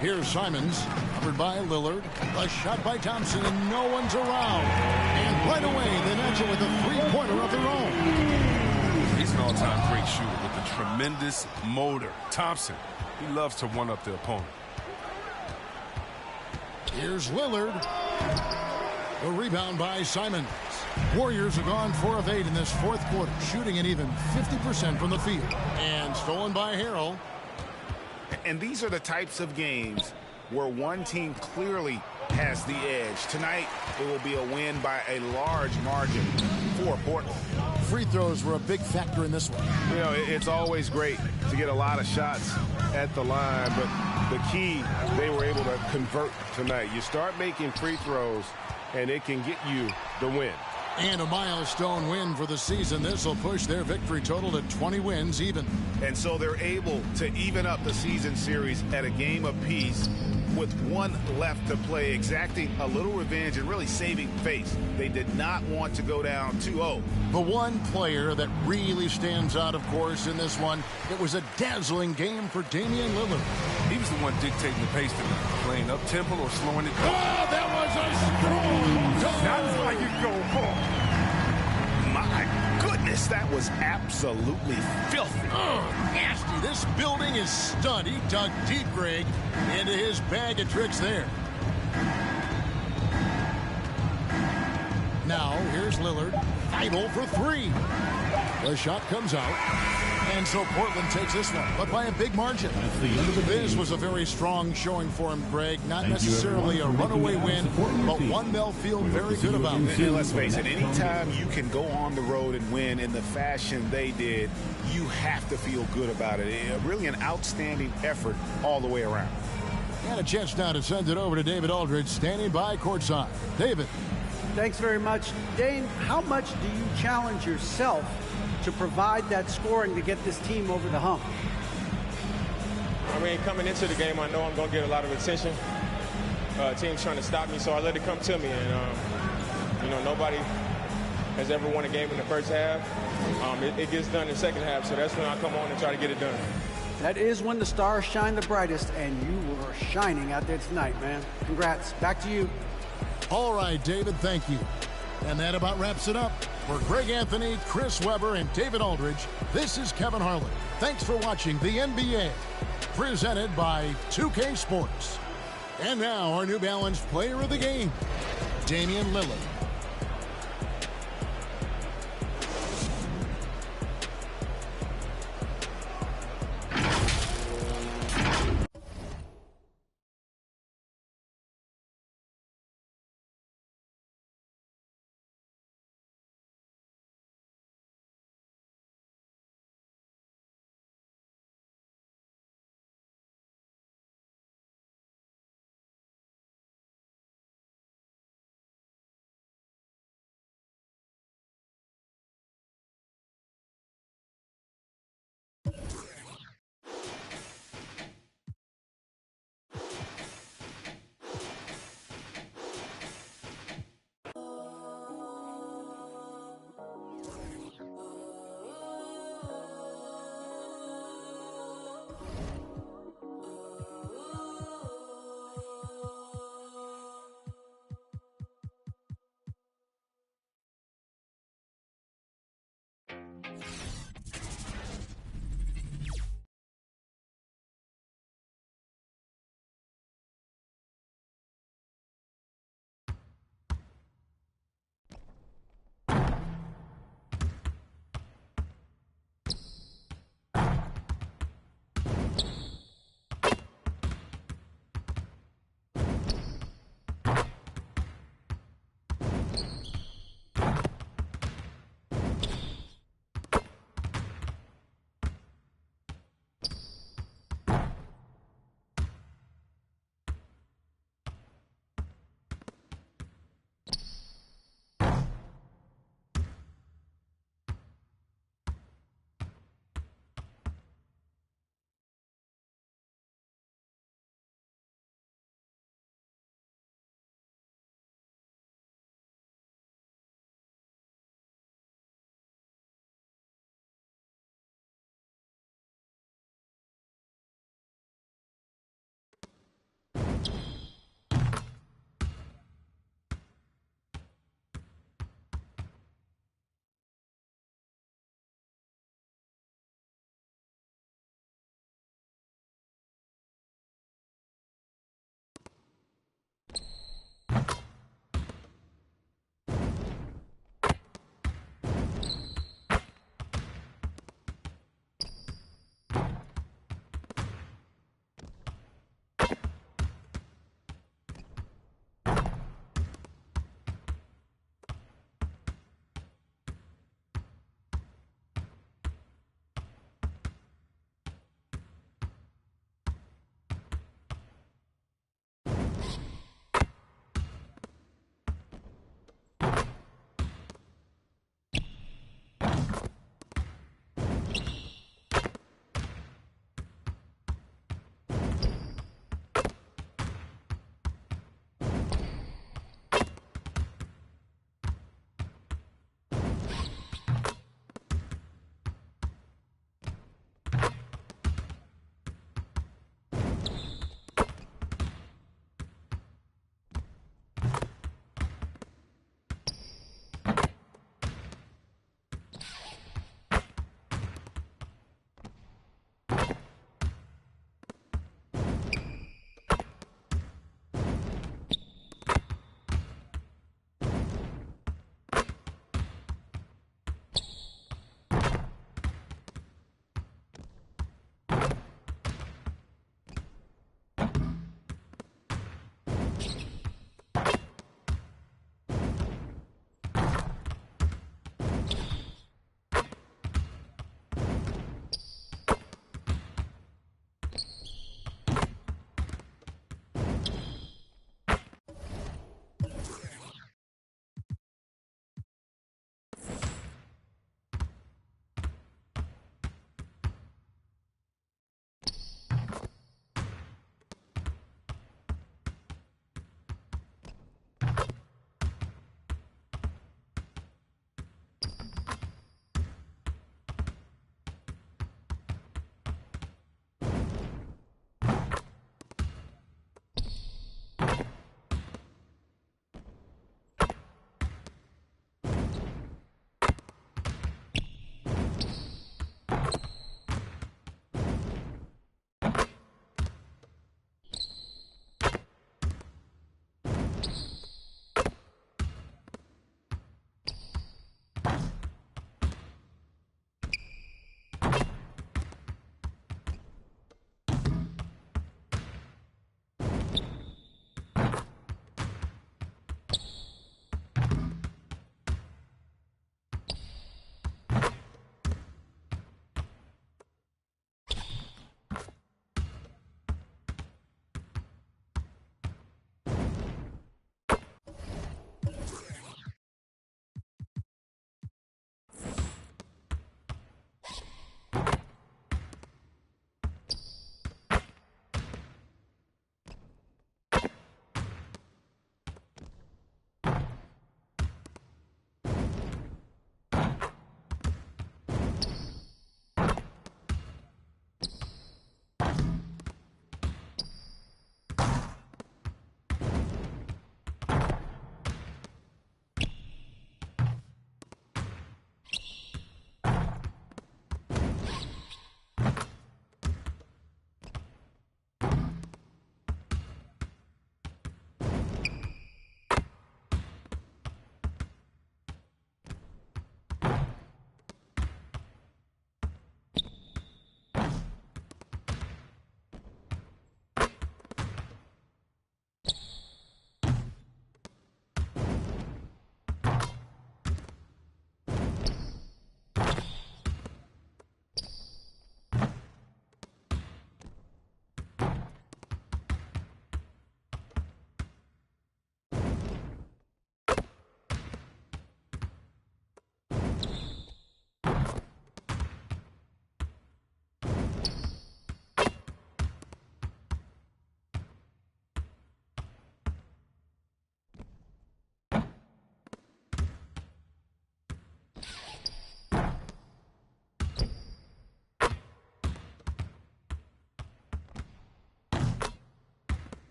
Here's Simons, covered by Lillard. A shot by Thompson, and no one's around. And right away, they match it with a three-pointer of their own. He's an all-time great shooter with a tremendous motor. Thompson, he loves to one-up the opponent. Here's Lillard. The rebound by Simons. Warriors have gone 4 of 8 in this fourth quarter, shooting an even 50% from the field. And stolen by Harrell. And these are the types of games where one team clearly has the edge. Tonight, it will be a win by a large margin for Portland. Free throws were a big factor in this one. You know, it's always great to get a lot of shots at the line, but the key, they were able to convert tonight. You start making free throws, and it can get you the win. And a milestone win for the season. This will push their victory total to 20 wins even. And so they're able to even up the season series at a game apiece with one left to play, exacting a little revenge and really saving face. They did not want to go down 2-0. The one player that really stands out, of course, in this one, it was a dazzling game for Damian Lillard. He was the one dictating the pace to them, playing up-tempo or slowing it down. Oh, that was a strong dunk. That's why you go home. My goodness, that was absolutely filthy. Nasty. This building is stunned. He dug deep, Greg, into his bag of tricks there. Now, here's Lillard. Idle for three. The shot comes out. And so Portland takes this one, but by a big margin. This was a very strong showing for him, Greg. Not necessarily a runaway win, but one they'll feel very good about. And let's face it, anytime you can go on the road and win in the fashion they did, you have to feel good about it. Really an outstanding effort all the way around. And a chance now to send it over to David Aldridge, standing by courtside. David. Thanks very much. Dane, how much do you challenge yourself to provide that scoring to get this team over the hump? I mean, coming into the game, I know I'm going to get a lot of attention. Team's trying to stop me, so I let it come to me. And, nobody has ever won a game in the first half. It gets done in the second half, so that's when I come on and try to get it done. That is when the stars shine the brightest, and you were shining out there tonight, man. Congrats. Back to you. All right, David, thank you. And that about wraps it up. For Greg Anthony, Chris Webber, and David Aldridge, this is Kevin Harlan. Thanks for watching the NBA, presented by 2K Sports. And now, our New Balance Player of the Game, Damian Lillard.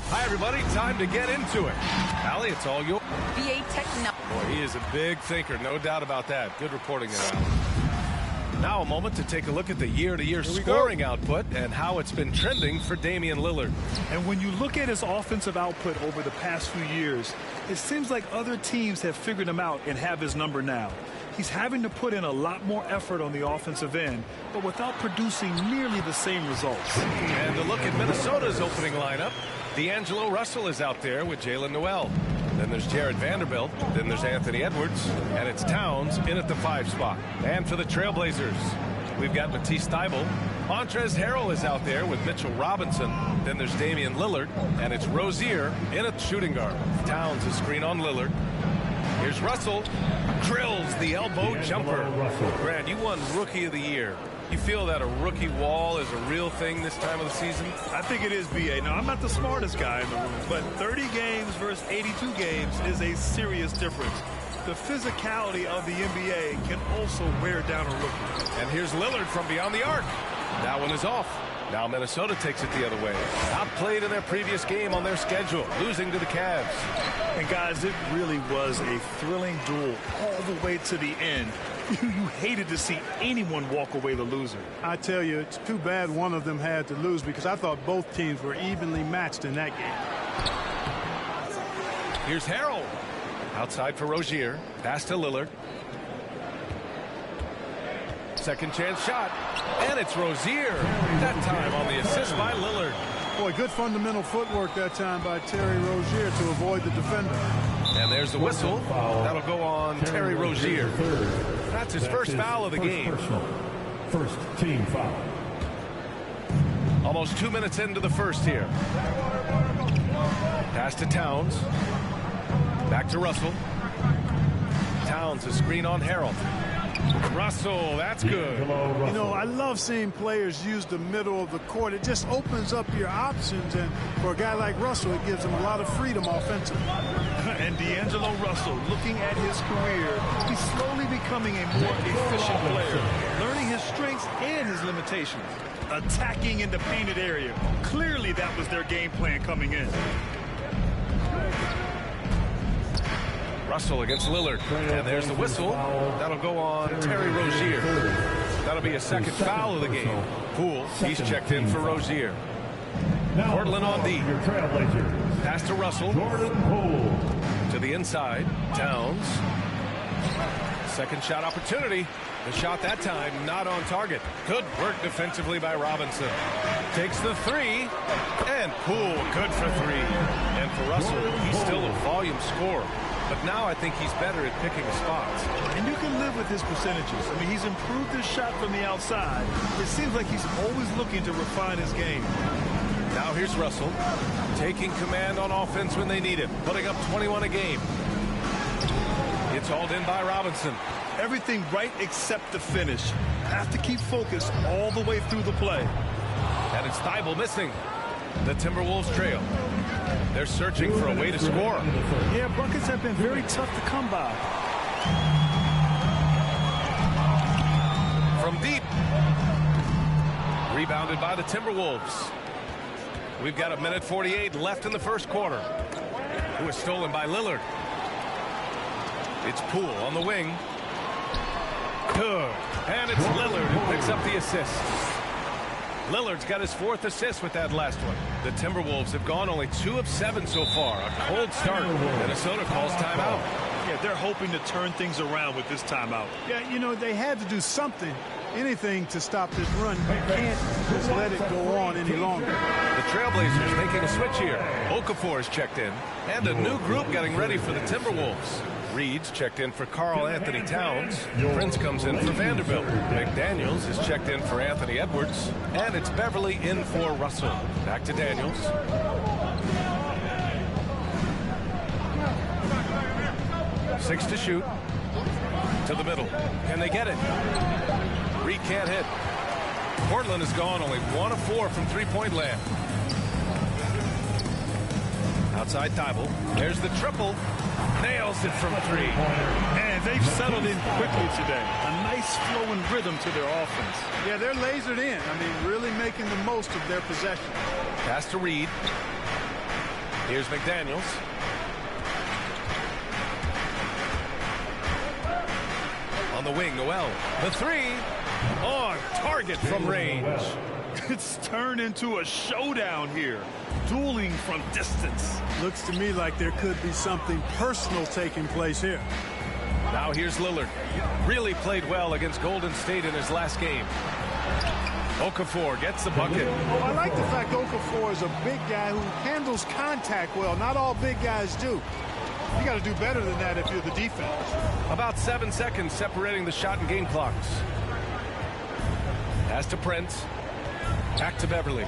Hi, everybody. Time to get into it. Allie, it's all yours. VA technology. Boy, he is a big thinker, no doubt about that. Good reporting there, Allie. Now a moment to take a look at the year-to-year scoring output and how it's been trending for Damian Lillard. And when you look at his offensive output over the past few years, it seems like other teams have figured him out and have his number now. He's having to put in a lot more effort on the offensive end, but without producing nearly the same results. And a look at Minnesota's opening lineup. D'Angelo Russell is out there with Jalen Noel. Then there's Jared Vanderbilt. Then there's Anthony Edwards. And it's Towns in at the 5 spot. And for the Trailblazers, we've got Matisse Thybulle. Montrezl Harrell is out there with Mitchell Robinson. Then there's Damian Lillard. And it's Rozier in at shooting guard. Towns is screen on Lillard. Here's Russell. Drills the elbow jumper. Grant, you won Rookie of the Year. You feel that a rookie wall is a real thing this time of the season? I think it is, B.A. Now, I'm not the smartest guy in the room, but 30 games versus 82 games is a serious difference. The physicality of the NBA can also wear down a rookie. And here's Lillard from beyond the arc. That one is off. Now Minnesota takes it the other way. Outplayed in their previous game on their schedule, losing to the Cavs. And guys, it really was a thrilling duel all the way to the end. You hated to see anyone walk away the loser. I tell you, it's too bad one of them had to lose because I thought both teams were evenly matched in that game. Here's Harrell. Outside for Rozier. Pass to Lillard. Second chance shot. And it's Rozier. That time on the assist by Lillard. Boy, good fundamental footwork that time by Terry Rozier to avoid the defender. And there's the whistle. That'll go on Terry Rozier. That's his first foul of the game. First team foul. Almost 2 minutes into the first here. Pass to Towns. Back to Russell. Towns, a screen on Harrell. Russell, that's good. You know, I love seeing players use the middle of the court. It just opens up your options, and for a guy like Russell, it gives him a lot of freedom offensively. And D'Angelo Russell, looking at his career, he's slowly becoming a more efficient player, learning his strengths and his limitations. Attacking in the painted area. Clearly that was their game plan coming in. Russell against Lillard. And there's the whistle. That'll go on Terry Rozier. That'll be a second foul of the game. Poole, he's checked in for Rozier. Portland on D. Pass to Russell. To the inside. Towns. Second shot opportunity. The shot that time not on target. Good work defensively by Robinson. Takes the three. And Poole good for three. And for Russell, he's still a volume scorer. But now I think he's better at picking spots. And you can live with his percentages. I mean, he's improved his shot from the outside. It seems like he's always looking to refine his game. Now here's Russell, taking command on offense when they need it, putting up 21 a game. It's hauled in by Robinson. Everything right except the finish. Have to keep focused all the way through the play. And it's Thybulle missing. The Timberwolves trail. They're searching for a way to score. Yeah, buckets have been very tough to come by. From deep. Rebounded by the Timberwolves. We've got 1:48 left in the first quarter. Who is stolen by Lillard. It's Poole on the wing. Good. And it's Lillard who picks up the assist. Lillard's got his 4th assist with that last one. The Timberwolves have gone only 2 of 7 so far. A cold start. Minnesota calls timeout. Yeah, they're hoping to turn things around with this timeout. Yeah, you know, they had to do something, anything to stop this run. You can't just let it go on any longer. The Trailblazers making a switch here. Okafor is checked in. And a new group getting ready for the Timberwolves. Reed's checked in for Karl Anthony Towns. Prince comes in for Vanderbilt. McDaniels is checked in for Anthony Edwards. And it's Beverly in for Russell. Back to Daniels. Six to shoot. To the middle. Can they get it? Reed can't hit. Portland has gone only 1 of 4 from three-point land. Outside Thybulle. There's the triple. Nails it from 3. And they've settled in quickly today. A nice flow and rhythm to their offense. Yeah, they're lasered in. I mean, really making the most of their possession. Pass to Reed. Here's McDaniels. On the wing, Noel. The three. On target from range. It's turned into a showdown here. Dueling from distance. Looks to me like there could be something personal taking place here. Now here's Lillard. Really played well against Golden State in his last game. Okafor gets the bucket. Oh, I like the fact Okafor is a big guy who handles contact well. Not all big guys do. You got to do better than that if you're the defense. About 7 seconds separating the shot and game clocks. Pass to Prince. Back to Beverly.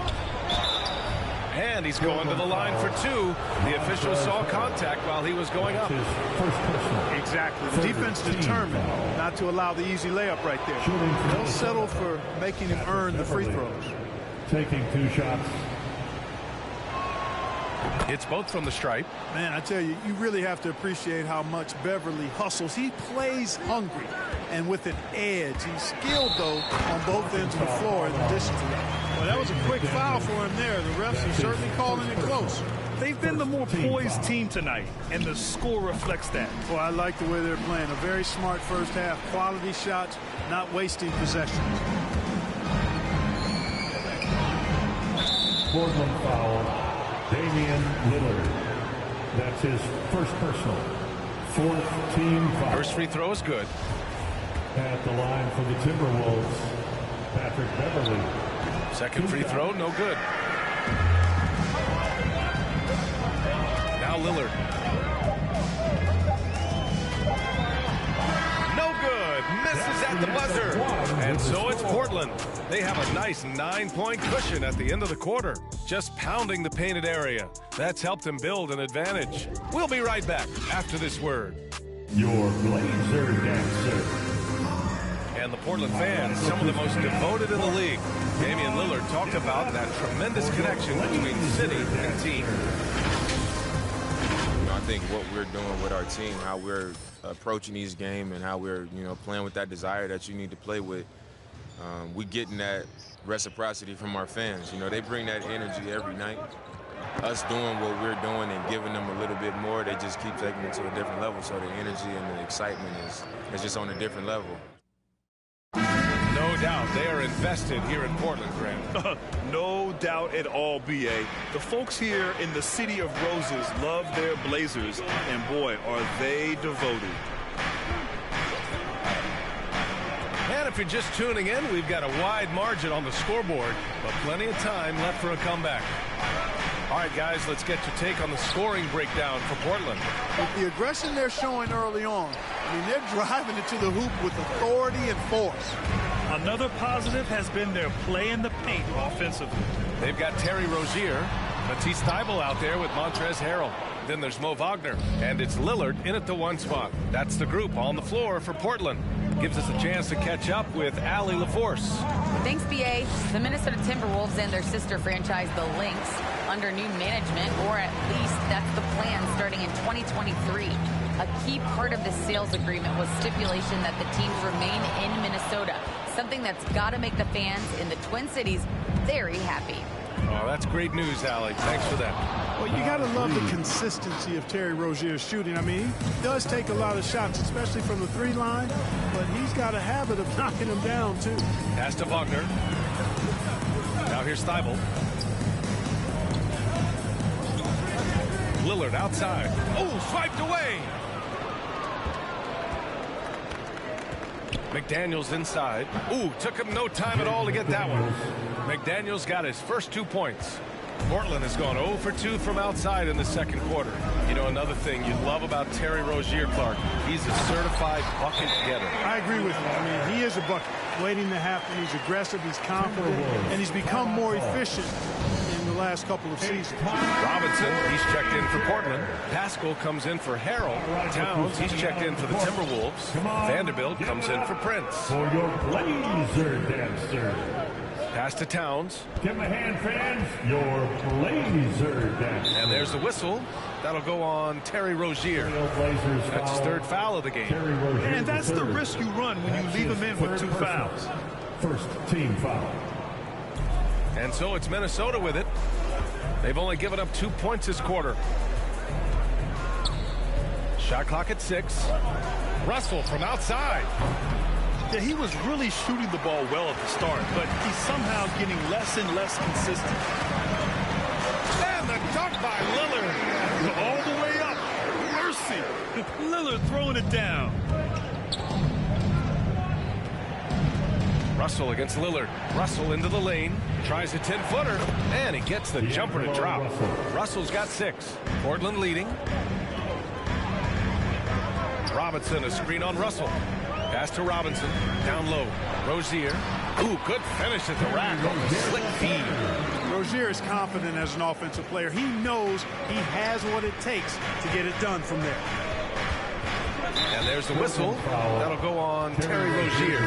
And he's going to the line for two. The official saw contact while he was going up. Exactly. The defense determined not to allow the easy layup right there. They'll settle for making him earn the free throws. Taking 2 shots. It's both from the stripe. Man, I tell you, you really have to appreciate how much Beverly hustles. He plays hungry and with an edge. He's skilled, though, on both ends of the floor in addition to that. Well, that was a quick foul for him there. The refs are certainly calling it close. They've been the more poised team tonight, and the score reflects that. Well, I like the way they're playing. A very smart first half. Quality shots, not wasting possessions. Portland foul. Damian Lillard. That's his first personal. 4th team foul. First free throw is good. At the line for the Timberwolves, Patrick Beverly. Second free throw, no good. Now Lillard. No good. Misses at the buzzer. And so it's Portland. They have a nice 9-point cushion at the end of the quarter. Just pounding the painted area. That's helped them build an advantage. We'll be right back after this word. Your Blazer dancer. And the Portland fans, some of the most devoted in the league. Damian Lillard talked about that tremendous connection between city and team. I think what we're doing with our team, how we're approaching each game and how we're, playing with that desire that you need to play with, we getting that reciprocity from our fans. They bring that energy every night. Us doing what we're doing and giving them a little bit more, they just keep taking it to a different level. So the energy and the excitement is just on a different level. No doubt they are invested here in Portland, Grant. No doubt at all, B.A. The folks here in the City of Roses love their Blazers, and boy, are they devoted. And if you're just tuning in, we've got a wide margin on the scoreboard, but plenty of time left for a comeback. All right, guys, let's get your take on the scoring breakdown for Portland. With the aggression they're showing early on, they're driving it to the hoop with authority and force. Another positive has been their play in the paint offensively. They've got Terry Rozier, Matisse Thybulle out there with Montrezl Harrell. Then there's Mo Wagner, and it's Lillard in at the 1 spot. That's the group on the floor for Portland. Gives us a chance to catch up with Allie LaForce. Thanks, B.A. The Minnesota Timberwolves and their sister franchise, the Lynx, under new management, or at least that's the plan starting in 2023. A key part of this sales agreement was stipulation that the teams remain in Minnesota, something that's got to make the fans in the Twin Cities very happy. Oh, that's great news, Allie. Thanks for that. Well, you got to love the consistency of Terry Rozier's shooting. He does take a lot of shots, especially from the 3 line, but he's got a habit of knocking them down, too. Pass to Wagner. Now here's Thybulle. Lillard outside. Oh, swiped away. McDaniels inside. Ooh, took him no time at all to get that one. McDaniels got his first 2 points. Portland has gone 0 for 2 from outside in the second quarter. Another thing you love about Terry Rozier, Clark, he's a certified bucket getter. I agree with you. He is a bucket waiting to happen. He's aggressive, he's confident, and he's become more efficient in the last couple of seasons. Robinson, he's checked in for Portland. Pascal comes in for Harrell. Towns, he's checked in for the Timberwolves. Vanderbilt comes in for Prince. For your Blazer dancer. Pass to Towns. Give him a hand, fans. Your Blazer dancer. And there's the whistle. That'll go on Terry Rozier. That's his 3rd foul of the game. And that's the risk you run when you leave him in for 2 fouls. First team foul. And so it's Minnesota with it. They've only given up 2 points this quarter. Shot clock at 6. Russell from outside. Yeah, he was really shooting the ball well at the start, but he's somehow getting less and less consistent. And the dunk by Lillard. All the way up. Mercy. Lillard throwing it down. Russell against Lillard. Russell into the lane. Tries a 10-footer. And he gets the jumper to drop. Russell's got 6. Portland leading. Robinson, a screen on Russell. Pass to Robinson. Down low. Rozier. Ooh, good finish at the rack on the slick feed. Rozier is confident as an offensive player. He knows he has what it takes to get it done from there. And there's the whistle. That'll go on Terry Rozier.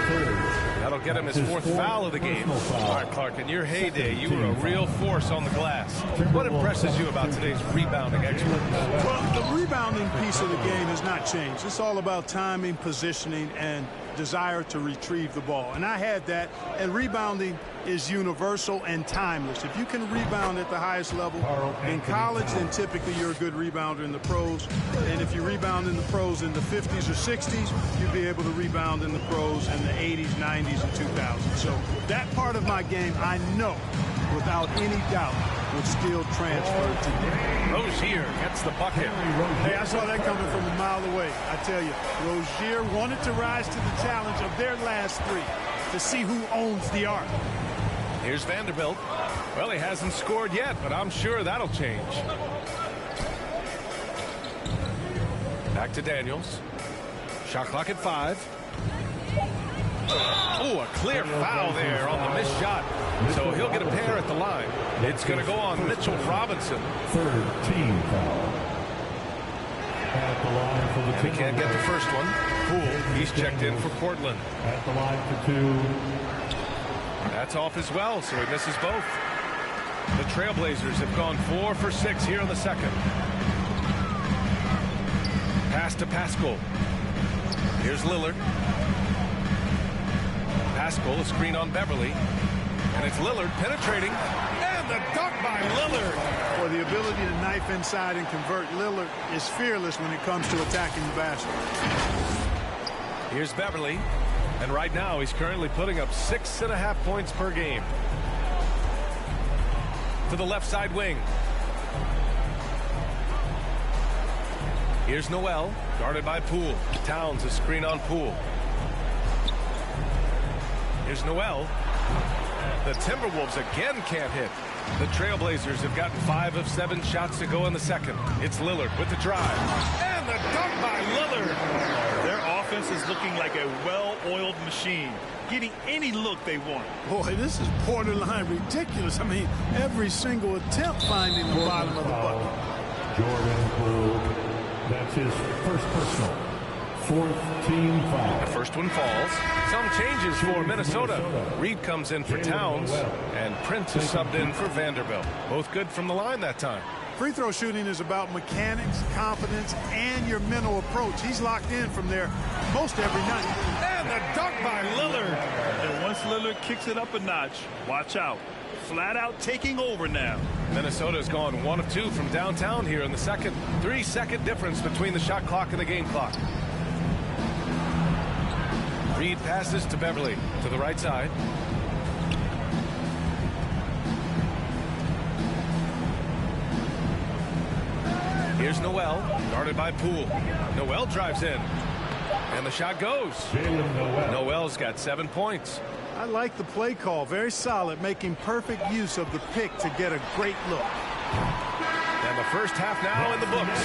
That'll get him his 4th foul of the game. All right, Clark, in your heyday, you were a real force on the glass. What impresses you about today's rebounding excellence? Well, the rebounding piece of the game has not changed. It's all about timing, positioning, and desire to retrieve the ball. And I had that, and rebounding is universal and timeless. If you can rebound at the highest level in college, then typically you're a good rebounder in the pros. And if you rebound in the pros in the 50s or 60s, you'll be able to rebound in the pros in the 80s, 90s, and 2000s. So that part of my game, I know without any doubt would still transfer today. Rozier gets the bucket. Hey, I saw that coming from a mile away. I tell you, Rozier wanted to rise to the challenge of their last 3 to see who owns the arc. Here's Vanderbilt. Well, he hasn't scored yet, but I'm sure that'll change. Back to Daniels. Shot clock at 5. Oh, a clear foul there on the missed shot. So he'll get a pair at the line. It's going to go on Mitchell Robinson. 3rd team foul. At the line for the and he can't get the first one. Poole, he's checked in for Portland. At the line for 2. That's off as well, so he misses both. The Trailblazers have gone 4 for 6 here in the second. Pass to Pascal. Here's Lillard. Pascal, a screen on Beverly. And it's Lillard penetrating. And the dunk by Lillard. For the ability to knife inside and convert, Lillard is fearless when it comes to attacking the basket. Here's Beverly. And right now, he's currently putting up 6.5 points per game. To the left side wing. Here's Noel, guarded by Poole. Towns, a screen on Poole. Here's Noel. The Timberwolves again can't hit. The Trailblazers have gotten 5 of 7 shots to go in the second. It's Lillard with the drive. And the dunk by Lillard. Their offense is looking like a well-oiled machine, getting any look they want. Boy, this is borderline ridiculous. I mean, every single attempt finding the bottom of the bucket. Jordan Poole. That's his first personal. 4th team foul. The first one falls. Some changes for Minnesota. Reed comes in for Towns, and Prince is subbed in for Vanderbilt. Both good from the line that time. Free throw shooting is about mechanics, confidence, and your mental approach. He's locked in from there most every night. And the dunk by Lillard. And once Lillard kicks it up a notch, watch out. Flat out taking over now. Minnesota's gone 1 of 2 from downtown here in the second. 3-second difference between the shot clock and the game clock. Reed passes to Beverly to the right side. Here's Noel, guarded by Poole. Noel drives in, and the shot goes. Noel's got 7 points. I like the play call. Very solid, making perfect use of the pick to get a great look. And the first half now in the books.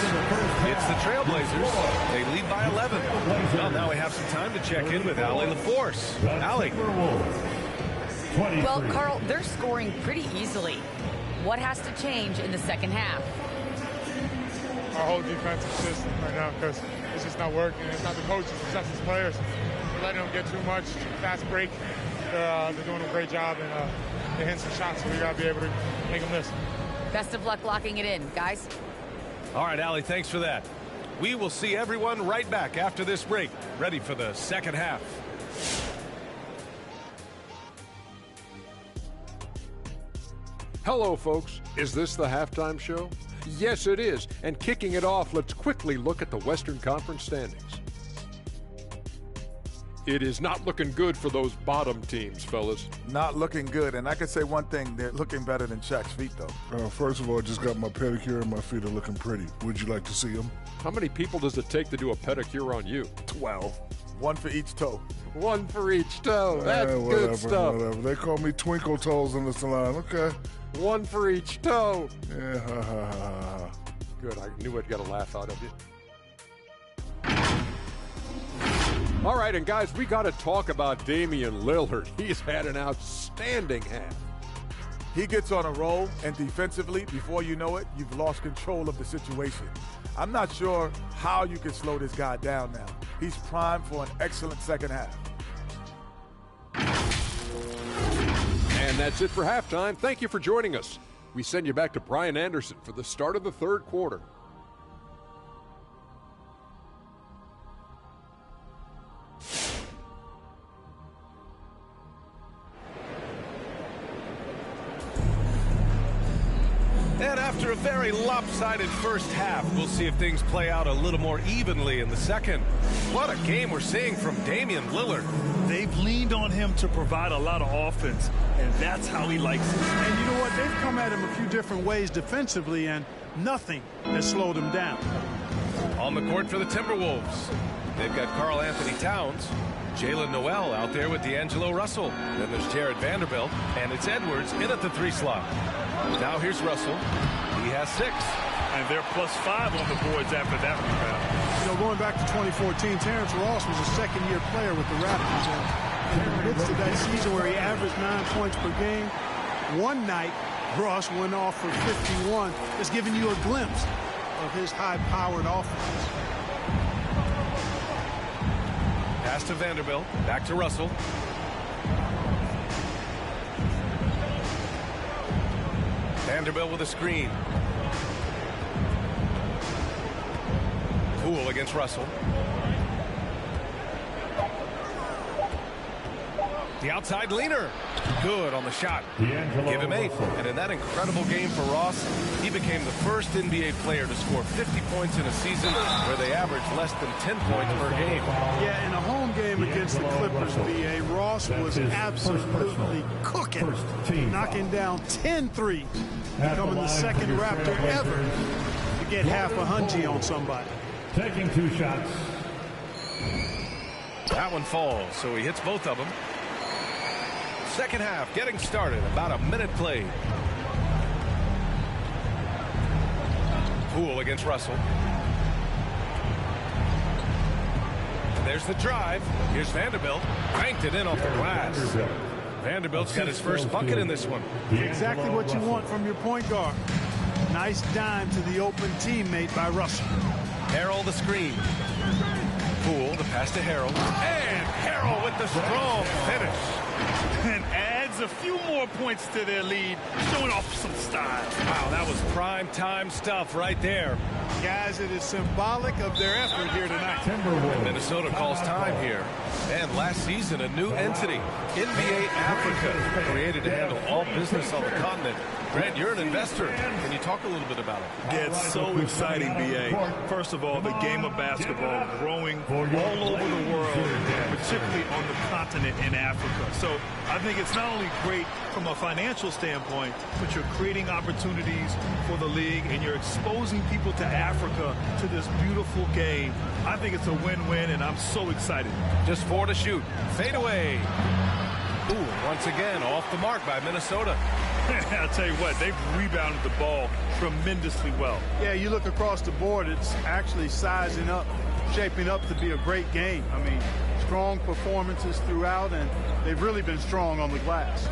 It's the Trailblazers. They lead by 11. Well, now we have some time to check in with Allie LaForce. Allie. Well, Carl, they're scoring pretty easily. What has to change in the second half? Our whole defensive system right now, because it's just not working. It's not the coaches, it's us as players. We're letting them get too much, fast break. They're doing a great job, and they're hitting some shots, so we got to be able to make them miss. Best of luck locking it in, guys. All right, Allie, thanks for that. We will see everyone right back after this break, ready for the second half. Hello, folks. Is this the halftime show? Yes, it is. And kicking it off, let's quickly look at the Western Conference standings. It is not looking good for those bottom teams, fellas. Not looking good. And I can say one thing, they're looking better than Shaq's feet, though. First of all, I just got my pedicure and my feet are looking pretty. Would you like to see them? How many people does it take to do a pedicure on you? 12. One for each toe. One for each toe. That's good stuff. Whatever. They call me Twinkle Toes in the salon. Okay. One for each toe. Yeah, ha, ha, ha, ha. Good. I knew I'd get a laugh out of you. All right, and guys, we got to talk about Damian Lillard. He's had an outstanding half. He gets on a roll, and defensively, before you know it, you've lost control of the situation. I'm not sure how you can slow this guy down now. He's primed for an excellent second half. And that's it for halftime. Thank you for joining us. We send you back to Brian Anderson for the start of the third quarter. And after a very lopsided first half, we'll see if things play out a little more evenly in the second. What a game we're seeing from Damian Lillard. They've leaned on him to provide a lot of offense, and that's how he likes it. And you know what? They've come at him a few different ways defensively, and nothing has slowed him down. On the court for the Timberwolves, they've got Karl Anthony Towns, Jalen Noel out there with D'Angelo Russell. Then there's Jared Vanderbilt, and it's Edwards in at the 3 slot. Now here's Russell. He has 6. And they're +5 on the boards after that rebound. You know, going back to 2014, Terrence Ross was a second-year player with the Raptors. And in the midst of that season where he averaged 9 points per game, one night Ross went off for 51, just giving you a glimpse of his high-powered offense. Pass to Vanderbilt. Back to Russell. Vanderbilt with a screen. Poole against Russell. The outside leaner. Good on the shot. Give him 8. And in that incredible game for Ross, he became the first NBA player to score 50 points in a season where they averaged less than 10 points per game. Yeah, in a home game against the Clippers, B.A., Ross was absolutely cooking, knocking down 10 threes, becoming the second Raptor ever to get half a hunchie on somebody. Taking 2 shots. That one falls, so he hits both of them. Second half getting started, about a minute played. Poole against Russell. And there's the drive. Here's Vanderbilt. Banked it in off the glass. Vanderbilt's got his first bucket in this one. Exactly what you want from your point guard. Nice dime to the open teammate by Russell. Harrell the screen. Poole, the pass to Harrell. And Harrell with the strong finish. And adds a few more points to their lead, showing off some style. Wow, that was prime time stuff right there. Guys, it is symbolic of their effort here tonight. And Minnesota calls time here. And last season, a new entity, NBA Africa, created to handle all business on the continent. Grant, you're an investor. Can you talk a little bit about it? Yeah, it's so exciting, B.A. First of all, the game of basketball growing all over the world, particularly on the continent in Africa. So I think it's not only great from a financial standpoint, but you're creating opportunities for the league and you're exposing people to Africa to this beautiful game. I think it's a win-win, and I'm so excited. Just 4 to shoot. Fade away. Ooh, once again, off the mark by Minnesota. I'll tell you what, they've rebounded the ball tremendously well. Yeah, you look across the board, it's actually sizing up, shaping up to be a great game. I mean, strong performances throughout, and they've really been strong on the glass.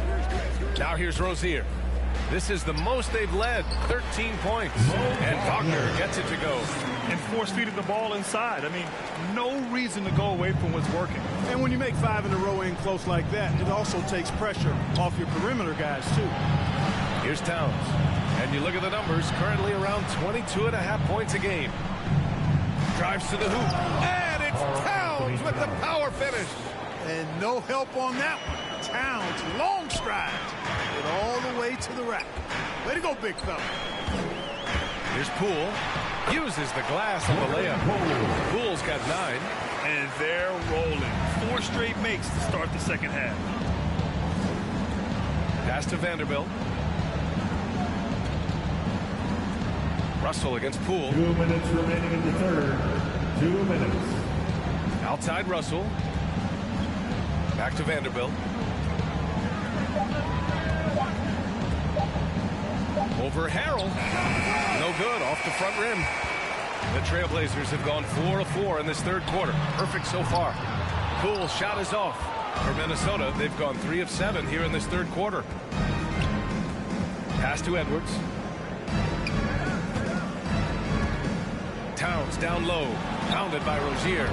Now here's Rozier. This is the most they've led, 13 points. And Wagner gets it to go. And force-feeding the ball inside. I mean, no reason to go away from what's working. And when you make 5 in a row in close like that, it also takes pressure off your perimeter guys, too. Here's Towns. And you look at the numbers, currently around 22.5 points a game. Drives to the hoop. And it's Towns with the power finish. And no help on that one. Towns, long strides, it all the way way to the rack. Way to go, big fella. Here's Poole. Uses the glass on the layup. Poole's got 9. And they're rolling. 4 straight makes to start the second half. Pass to Vanderbilt. Russell against Poole. 2 minutes remaining in the third. 2 minutes. Outside Russell. Back to Vanderbilt. Over Harrell. No good. Off the front rim. The Trailblazers have gone 4 of 4 in this third quarter. Perfect so far. Poole's shot is off. For Minnesota, they've gone 3 of 7 here in this third quarter. Pass to Edwards. Towns down low. Pounded by Rozier.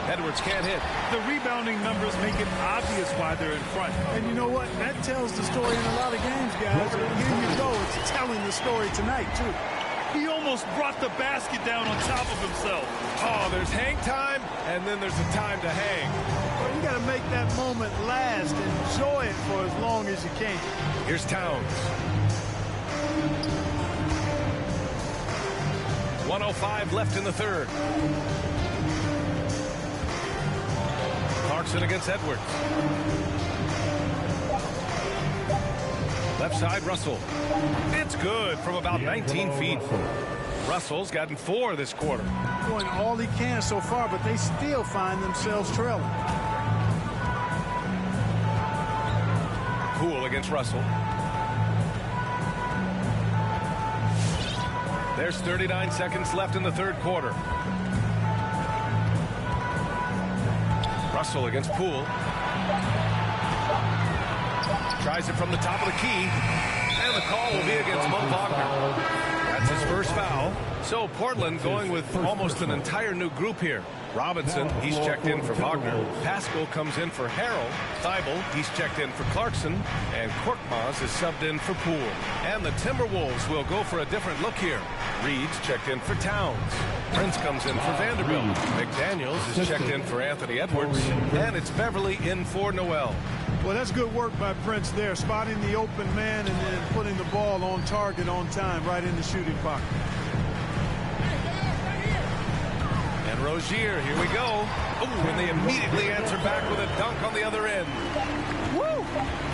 Edwards can't hit. The rebounding numbers make it obvious why they're in front. And you know what? That tells the story in a lot of games, guys. And here you go. It's telling the story tonight, too. He almost brought the basket down on top of himself. Oh, there's hang time, and then there's a time to hang. Well, you got to make that moment last. Enjoy it for as long as you can. Here's Towns. 1:05 left in the third. Clarkson against Edwards. Left side, Russell. It's good from about 19 feet. Russell's gotten 4 this quarter. Doing all he can so far, but they still find themselves trailing. Poole against Russell. There's 39 seconds left in the third quarter. Russell against Poole. Tries it from the top of the key. And the call will be against Mo Wagner. That's his first foul. So Portland going with almost an entire new group here. Robinson, he's checked in for Wagner. Pascal comes in for Harrell. Thibault, he's checked in for Clarkson. And Korkmaz is subbed in for Poole. And the Timberwolves will go for a different look here. Reed's checked in for Towns. Prince comes in for Vanderbilt. McDaniels is checked in for Anthony Edwards. And it's Beverly in for Noel. Well, that's good work by Prince there, spotting the open man and then putting the ball on target on time right in the shooting pocket. And Rozier, here we go. Ooh, and they immediately answer back with a dunk on the other end. Woo!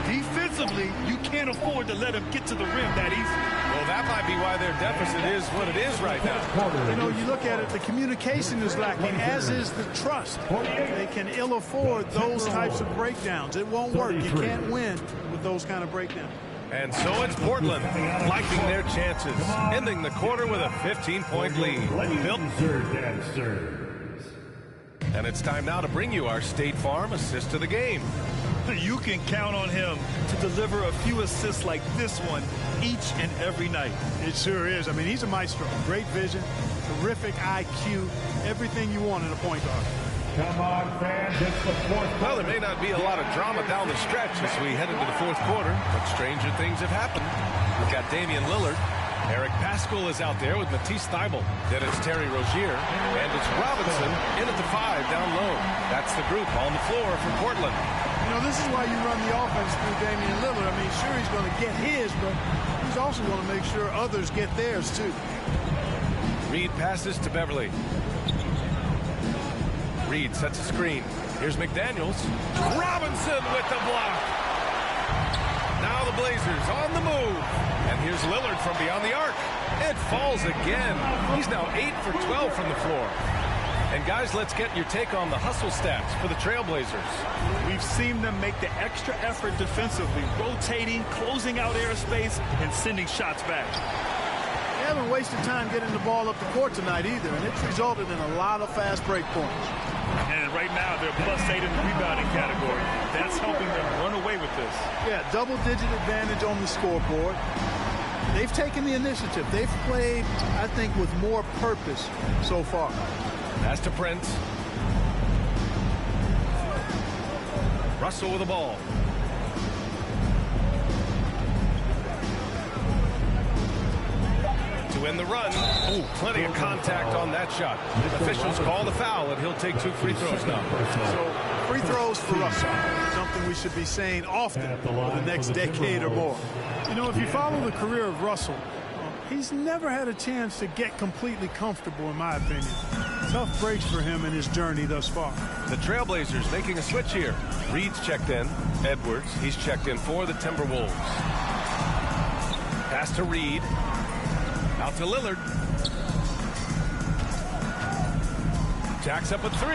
Defensively, you can't afford to let him get to the rim that easy. Well, that might be why their deficit is what it is right now. You know, you look at it, the communication is lacking, as is the trust. They can ill afford those types of breakdowns. It won't work. You can't win with those kind of breakdowns. And so it's Portland liking their chances, ending the quarter with a 15-point lead. Built. And it's time now to bring you our State Farm assist of the game. You can count on him to deliver a few assists like this one each and every night. It sure is. I mean, he's a maestro. Great vision, terrific IQ, everything you want in a point guard. Come on, fans, it's the fourth quarter. Well, there may not be a lot of drama down the stretch as we head into the fourth quarter, but stranger things have happened. We've got Damian Lillard. Eric Pascal is out there with Matisse Thybulle. Then it's Terry Rozier. And it's Robinson in at the 5 down low. That's the group on the floor for Portland. You know, this is why you run the offense through Damian Lillard. I mean, sure, he's going to get his, but he's also going to make sure others get theirs, too. Reed passes to Beverly. Reed sets a screen. Here's McDaniels. Robinson with the block. Now the Blazers on the move. And here's Lillard from beyond the arc. It falls again. He's now 8 for 12 from the floor. And guys, let's get your take on the hustle stats for the Trailblazers. We've seen them make the extra effort defensively, rotating, closing out airspace, and sending shots back. They haven't wasted time getting the ball up the court tonight either, and it's resulted in a lot of fast break points. And right now, they're +8 in the rebounding category. That's helping them run away with this. Yeah, double-digit advantage on the scoreboard. They've taken the initiative. They've played, I think, with more purpose so far. Pass to Prince. Russell with the ball. To win And the run. Ooh, plenty of contact on that shot. Officials call the foul, and he'll take 2 free throws now. So, free throws for Russell. Something we should be saying often for the next decade or more. You know, if you follow the career of Russell, he's never had a chance to get completely comfortable, in my opinion. Tough breaks for him in his journey thus far. The Trailblazers making a switch here. Reed's checked in. Edwards, he's checked in for the Timberwolves. Pass to Reed. Out to Lillard. Jacks up a 3.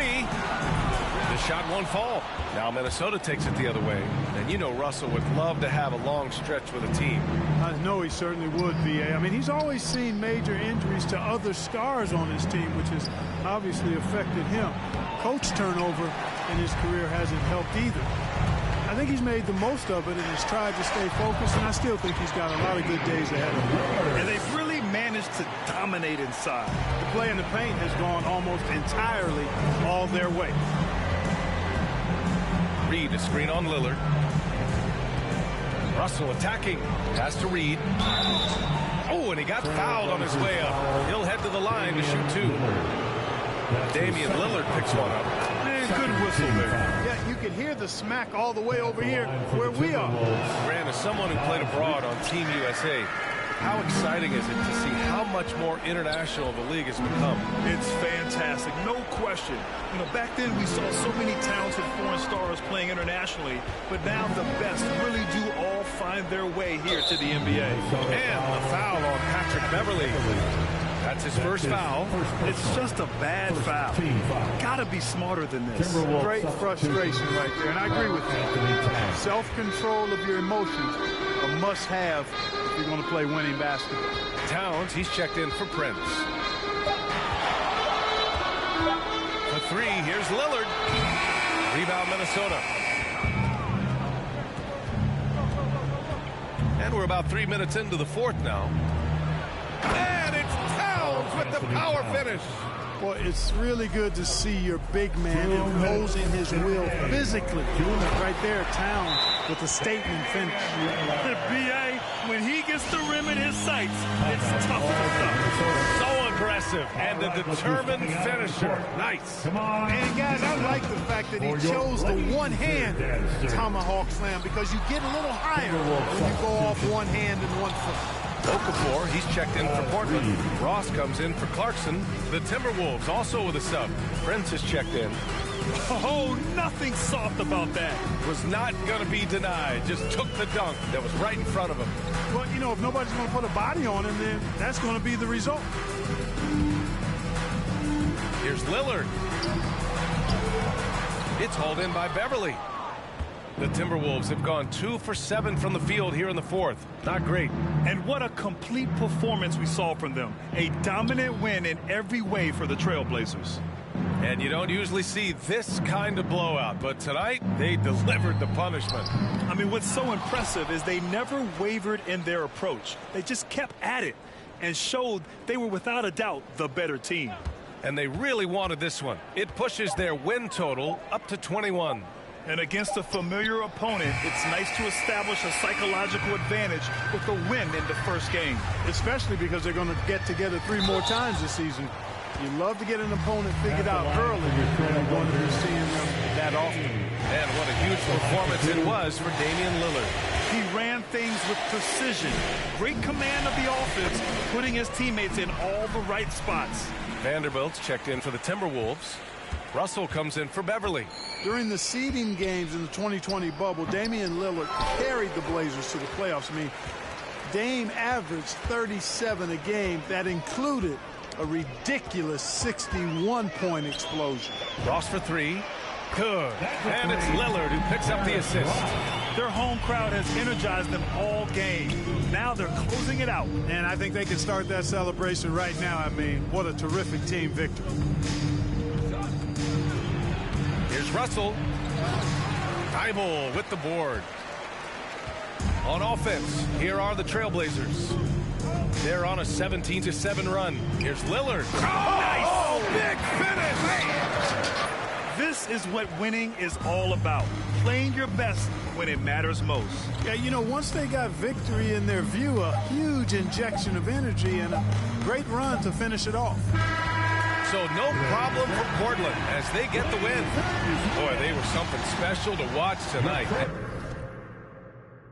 The shot won't fall. Now Minnesota takes it the other way. And you know Russell would love to have a long stretch with a team. I know he certainly would, V.A. I mean, he's always seen major injuries to other stars on his team, which has obviously affected him. Coach turnover in his career hasn't helped either. I think he's made the most of it and has tried to stay focused, and I still think he's got a lot of good days ahead of him. And they've really managed to dominate inside. The play in the paint has gone almost entirely all their way. Reed, a screen on Lillard. Russell attacking. Pass to Reed. Oh, and he got fouled on his way up. He'll head to the line to shoot 2. Damian Lillard picks one up. Man, good whistle there. Yeah, you can hear the smack all the way over here where we are. Grant, as someone who played abroad on Team USA, how exciting is it to see how much more international the league has become? It's fantastic, no question. You know, back then we saw so many talented foreign stars playing internationally, but now the best really do all find their way here to the NBA. And the foul on Patrick Beverly. That's his first foul. It's just a bad foul. Gotta be smarter than this. Great frustration right there, and I agree with you. Self-control of your emotions, a must-have if you're going to play winning basketball. Towns, he's checked in for Prince. For 3, here's Lillard. Rebound, Minnesota. And we're about 3 minutes into the 4th now. And it's Towns with the power finish. Well, it's really good to see your big man imposing his will physically. Right there, Towns with a statement finish. The BA, when he gets the rim in his sights, it's tough to stop. So aggressive and a determined finisher. Nice. And guys, I like the fact that he chose the one-hand tomahawk slam because you get a little higher when you go off one hand and one foot. Okafor, he's checked in for Portland. Ross comes in for Clarkson. The Timberwolves also with a sub. Prince is checked in. Oh, nothing soft about that. Was not going to be denied. Just took the dunk that was right in front of him. Well, you know, if nobody's going to put a body on him, then that's going to be the result. Here's Lillard. It's hauled in by Beverly. The Timberwolves have gone 2 for 7 from the field here in the 4th. Not great. And what a complete performance we saw from them. A dominant win in every way for the Trailblazers. And you don't usually see this kind of blowout, but tonight they delivered the punishment. I mean, what's so impressive is they never wavered in their approach. They just kept at it and showed they were without a doubt the better team. And they really wanted this one. It pushes their win total up to 21. And against a familiar opponent, it's nice to establish a psychological advantage with a win in the first game. Especially because they're going to get together 3 more times this season. You love to get an opponent figured out early. You're going to be seeing them that often. And what a huge performance it was for Damian Lillard. He ran things with precision. Great command of the offense, putting his teammates in all the right spots. Vanderbilt's checked in for the Timberwolves. Russell comes in for Beverly. During the seeding games in the 2020 bubble, Damian Lillard carried the Blazers to the playoffs. I mean, Dame averaged 37 a game. That included a ridiculous 61-point explosion. Ross for 3. Good. And it's Lillard who picks up the assist. Their home crowd has energized them all game. Now they're closing it out. And I think they can start that celebration right now. I mean, what a terrific team victory. Here's Russell. Thibault with the board. On offense, here are the Trailblazers. They're on a 17-7 run. Here's Lillard. Nice! Oh, big finish! This is what winning is all about. Playing your best when it matters most. Yeah, you know, once they got victory in their view, a huge injection of energy and a great run to finish it off. So no problem for Portland as they get the win. Boy, they were something special to watch tonight.